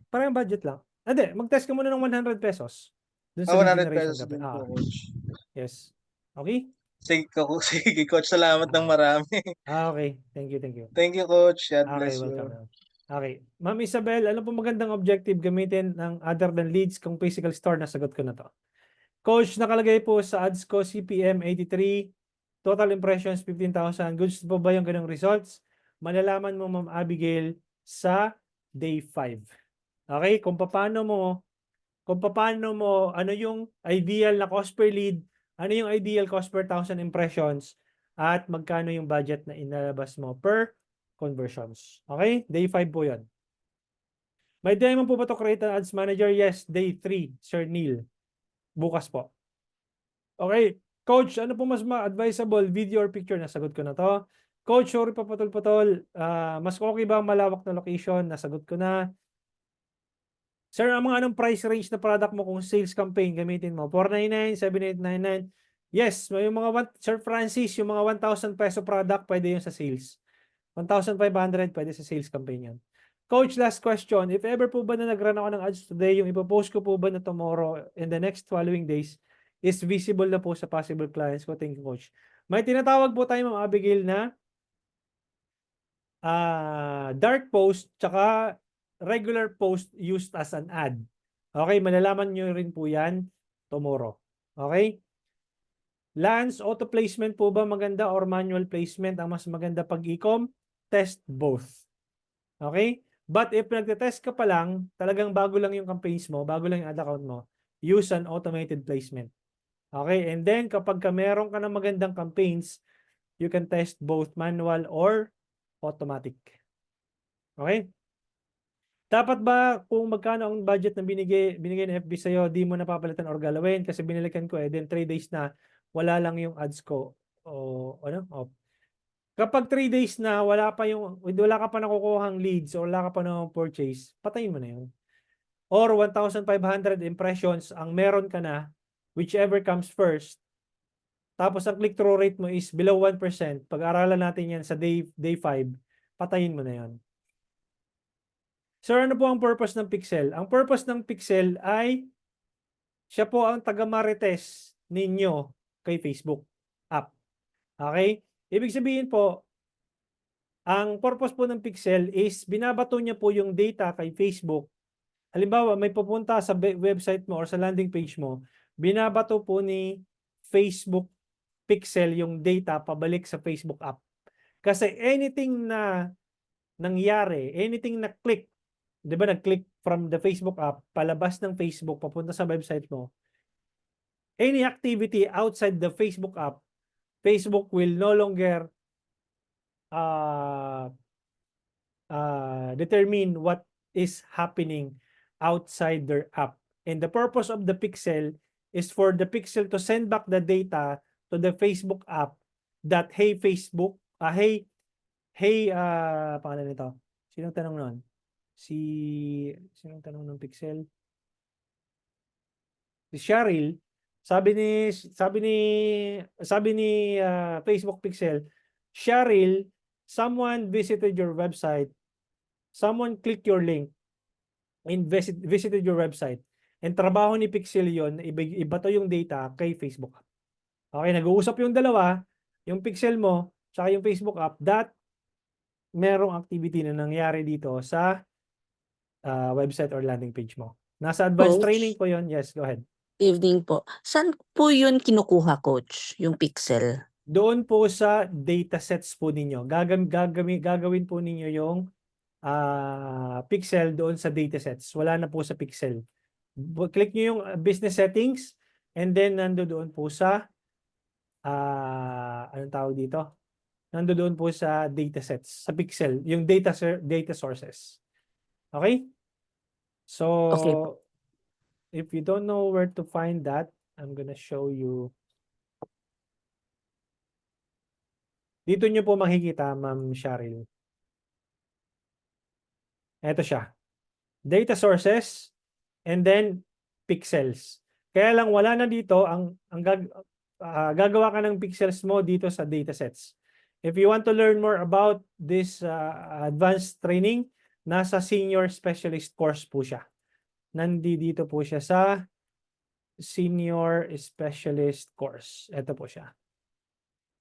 Parang budget lang. Hindi, mag-test ka muna ng 100 pesos. Dun sa lead 100 generation pesos campaign. din po, coach. Yes. Okay? Sige, coach. Salamat ng marami. Okay. Thank you. Thank you, coach. God Okay, bless welcome. you. Okay. Ma'am Isabel, ano po magandang objective gamitin ng other than leads kung physical store? Nasagot ko na to. Coach, nakalagay po sa ads ko CPM 83, total impressions 15,000. Goods po ba yung ganong results? Malalaman mo, Ma'am Abigail, sa day 5. Okay? Kung paano mo, ano yung ideal na cost per lead, ano yung ideal cost per 1,000 impressions, at magkano yung budget na inalabas mo per conversions. Okay? Day 5 po yun. May demo po ba to create an ads manager? Yes, day 3, Sir Neil. Bukas po. Okay. Coach, ano po mas ma-advisable? Video or picture? Nasagot ko na to. Coach, sorry pa patol-patol. Mas okay ba ang malawak na location? Nasagot ko na. Sir, ang mga anong price range na product mo kung sales campaign gamitin mo? 499, 7899. Yes, may mga Sir Francis, yung mga 1,000 peso product, pwede yun sa sales. 1,500, pwede sa sales campaign yun. Coach, last question. If ever po ba na nag-run ako ng ads today, yung ipopost ko po ba na tomorrow and the next following days is visible na po sa possible clients ko? Thank you, Coach. May tinatawag po tayo, Ma'am Abigail, na dark post tsaka regular post used as an ad. Okay, malalaman nyo rin po yan tomorrow. Okay? Lance, auto placement po ba maganda or manual placement ang mas maganda pag e-com? Test both. Okay? But if nagte-test ka pa lang, talagang bago lang yung campaigns mo, bago lang yung ad account mo, use an automated placement. Okay? And then kapag meron ka ng magandang campaigns, you can test both manual or automatic. Okay? Dapat ba kung magkano ang budget na binigay ng FB sa'yo, di mo napapalitan or galawin kasi binilikan ko then 3 days na wala lang yung ads ko o ano? O, kapag 3 days na wala ka pa nakukuhang leads or wala ka pa na purchase, patayin mo na yun. Or 1,500 impressions ang meron ka na, whichever comes first. Tapos ang click-through rate mo is below 1%. Pag-aralan natin yan sa day 5, patayin mo na yan. Sir, ano po ang purpose ng Pixel? Ang purpose ng Pixel ay siya po ang taga-marites ninyo kay Facebook app. Okay? Ibig sabihin po, ang purpose po ng Pixel is binabato niya po yung data kay Facebook. Halimbawa, may pupunta sa website mo or sa landing page mo, binabato po ni Facebook Pixel yung data pabalik sa Facebook app. Kasi anything na nangyari, anything na click, di ba nag-click from the Facebook app, palabas ng Facebook, papunta sa website mo, any activity outside the Facebook app, Facebook will no longer determine what is happening outside their app. And the purpose of the Pixel is for the Pixel to send back the data to the Facebook app that, hey Facebook, pangalan nito. Sinong tanong nun? Sinong tanong ng Pixel? Si Cheryl, sabi ni Facebook Pixel, Cheryl, someone visited your website, someone clicked your link, and visited your website. And trabaho ni Pixel yon, ibato yung data kay Facebook app. Okay, nag-uusap yung dalawa, yung Pixel mo, saka yung Facebook app, that merong activity na nangyari dito sa website or landing page mo. Nasa advanced Coach? training po yon. Yes, go ahead. Evening po. Saan po yun kinukuha, Coach? Yung Pixel? Doon po sa datasets po ninyo. Gagawin po ninyo yung Pixel doon sa datasets. Wala na po sa Pixel. Click nyo yung business settings and then nandoon po sa anong tawag dito? Nandoon po sa datasets, sa Pixel, yung data sources. Okay? So, Okay. if you don't know where to find that, I'm gonna show you. Dito nyo po makikita, Ma'am Cheryl. Ito siya. Data sources and then pixels. Kaya lang wala na dito gagawa ka ng pixels mo dito sa datasets. If you want to learn more about this advanced training, nasa senior specialist course po siya. Nandito po siya sa senior specialist course. Ito po siya.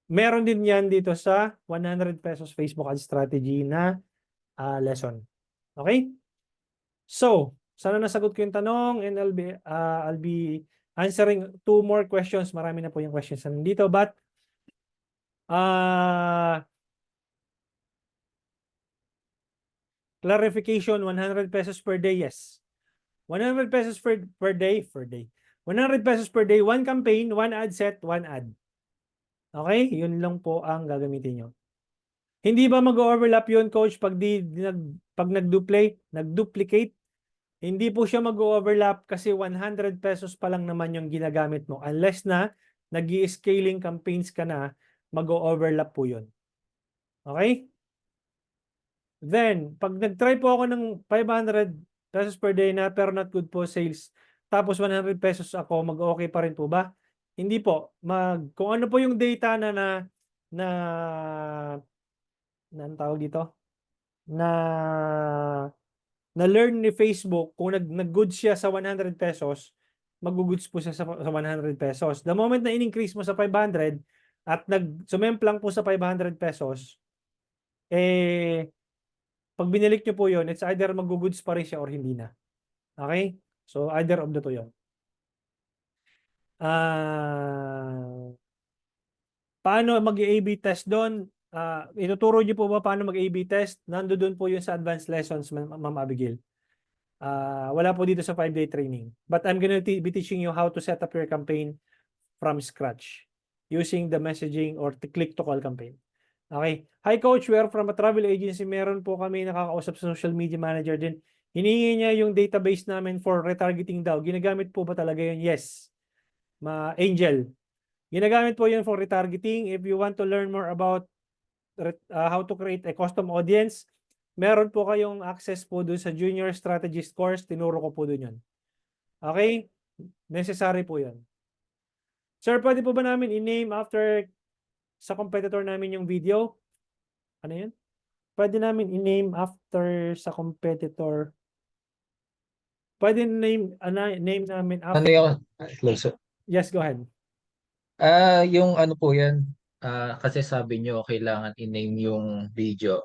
Meron din yan dito sa 100 pesos Facebook ad strategy na lesson. Okay? So, sana nasagot ko yung tanong and I'll be answering 2 more questions. Marami na po yung questions na nandito. But, clarification, 100 pesos per day, yes. 100 pesos per day. 100 pesos per day, 1 campaign, 1 ad set, 1 ad. Okay? Yun lang po ang gagamitin nyo. Hindi ba mag-overlap yun, Coach, pag nag-duplicate? Hindi po siya mag-overlap kasi 100 pesos pa lang naman yung ginagamit mo. Unless na nag-i-scaling campaigns ka na, mag-overlap po yun. Okay? Then, pag nag-try po ako ng 500 pesos per day na pero not good po sales, tapos 100 pesos ako, mag-okay pa rin po ba? Hindi po. Kung ano po yung data na ang tawag dito? Na-learn ni Facebook, kung nag-goods siya sa 100 pesos, mag-goods po siya sa 100 pesos. The moment na in-increase mo sa 500 at sumemplang po sa 500 pesos, pag binilik nyo po yun, it's either mag-goods pa rin siya or hindi na. Okay? So, either of the two yun. Paano mag-A/B test doon? Ituturo niyo po ba paano mag-A/B test? Nandoon po yun sa advanced lessons, Ma'am Abigail. Wala po dito sa 5-day training. But I'm gonna be teaching you how to set up your campaign from scratch. using the messaging or the click-to-call campaign. Okay. Hi, Coach. We are from a travel agency. Meron po kami nakakausap sa social media manager din. Hinihingi niya yung database namin for retargeting daw. Ginagamit po ba talaga yun? Yes. Angel. Ginagamit po yun for retargeting. If you want to learn more about how to create a custom audience, meron po kayong access po dun sa Junior Strategist course. Tinuro ko po dun yun. Okay? Necessary po yun. Sir, pwede po ba namin i-name after sa competitor namin yung video? Ano yun? Pwede namin i-name after sa competitor. Pwede name namin Ano after. yung close? Yes, go ahead. Yung ano po yan, kasi sabi nyo kailangan i-name yung video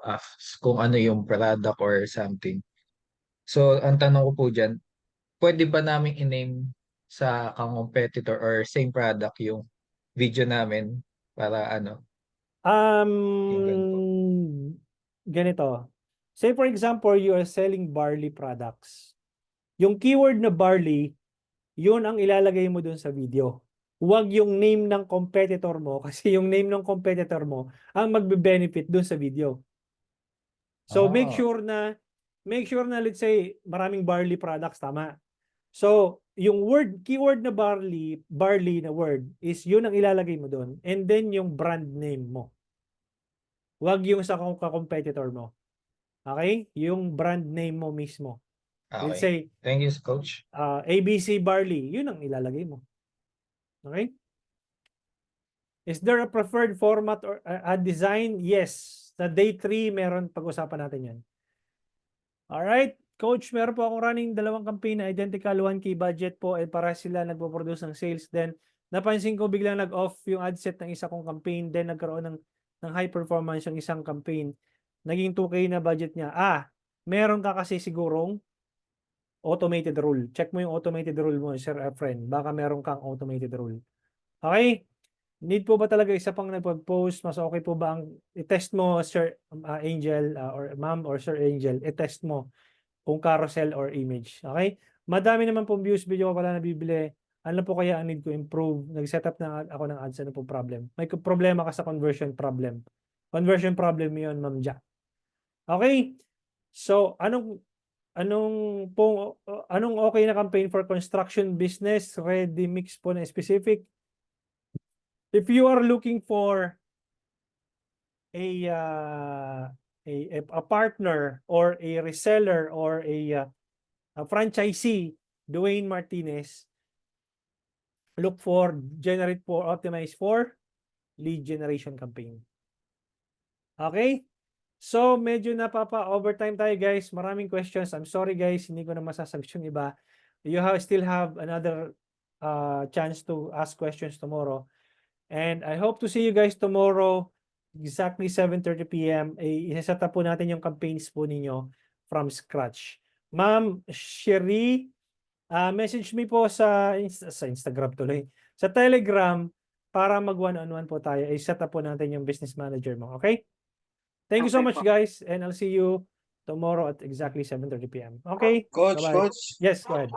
kung ano yung product or something. So, ang tanong ko po dyan, pwede ba namin i-name sa competitor or same product yung video namin para ano, yung ganun po. Ganito. Say for example, you are selling barley products. Yung keyword na barley, yun ang ilalagay mo dun sa video. Huwag yung name ng competitor mo kasi yung name ng competitor mo ang magbe-benefit dun sa video. So make sure na let's say maraming barley products, tama. So yung keyword na barley na word is yun ang ilalagay mo dun, and then yung brand name mo. Huwag yung sa competitor mo. Okay? Yung brand name mo mismo. Let's say, Thank you, Coach. ABC Barley. Yun ang ilalagay mo. Okay? Is there a preferred format or a design? Yes. Sa day 3, meron pag-usapan natin yan. Alright. Coach, meron po akong running 2 campaign na identical 1K budget po at para sila nagpo-produce ng sales. Then, napansin ko biglang nag-off yung ad set ng isa kong campaign. Then, nagkaroon ng high performance yung isang campaign. Naging 2K na budget niya. Meron ka kasi sigurong automated rule. Check mo yung automated rule mo, Sir Efren. Baka meron kang automated rule. Okay? Need po ba talaga isa pang nagpag-post? Mas okay po ba ang i-test mo, Sir Angel or Ma'am or Sir Angel, i-test mo kung carousel or image. Okay? Madami naman pong views video ko pala nabibili. Ano po kaya ang need ko improve? Nag-setup na ako ng ads. Ano po problem? May problema ka sa conversion problem. Conversion problem yun, Ma'am Jack. Okay? So, anong okay na campaign for construction business? Ready mix po na specific. If you are looking for a partner or a reseller or a franchisee, Dwayne Martinez, look for generate for optimize for lead generation campaign. Okay? So, medyo napapa-overtime tayo, guys. Maraming questions. I'm sorry, guys. Hindi ko na masasagot yung iba. You still have another chance to ask questions tomorrow. And I hope to see you guys tomorrow, exactly 7:30 p.m. Isa-set up po natin yung campaigns po ninyo from scratch. Ma'am Sherry, message me po sa Instagram tuloy. Sa Telegram, para mag one-on-one po tayo. I-set up po natin yung business manager mo. Okay? Thank you so much, guys. And I'll see you tomorrow at exactly 7:30 p.m. Okay? Coach, Bye-bye. Coach, Yes, go ahead.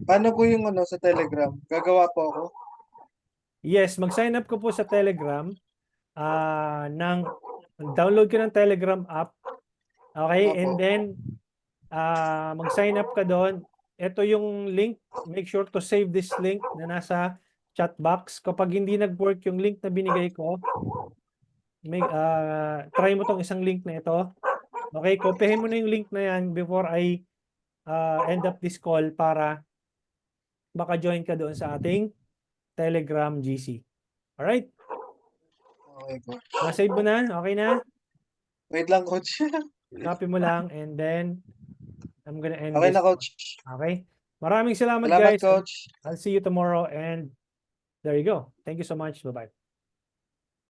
paano po yung sa Telegram? Gagawa po ako? Yes, mag-sign up ko po sa Telegram. Download ko ng Telegram app. Okay? Opo. And then, mag-sign up ka doon. Ito yung link. Make sure to save this link na nasa chat box. Kapag hindi nag-work yung link na binigay ko, try mo tong isang link na ito. Okay? Kopyahin mo na yung link na yan before I end up this call para maka-join ka doon sa ating Telegram GC. Alright? Okay, Coach. Na-save mo na? Okay na? Wait lang, Coach. Copy mo lang and then I'm gonna end Okay this. na, Coach. Okay? Maraming salamat, Salamat, guys. Coach. I'll see you tomorrow and there you go. Thank you so much. Bye-bye.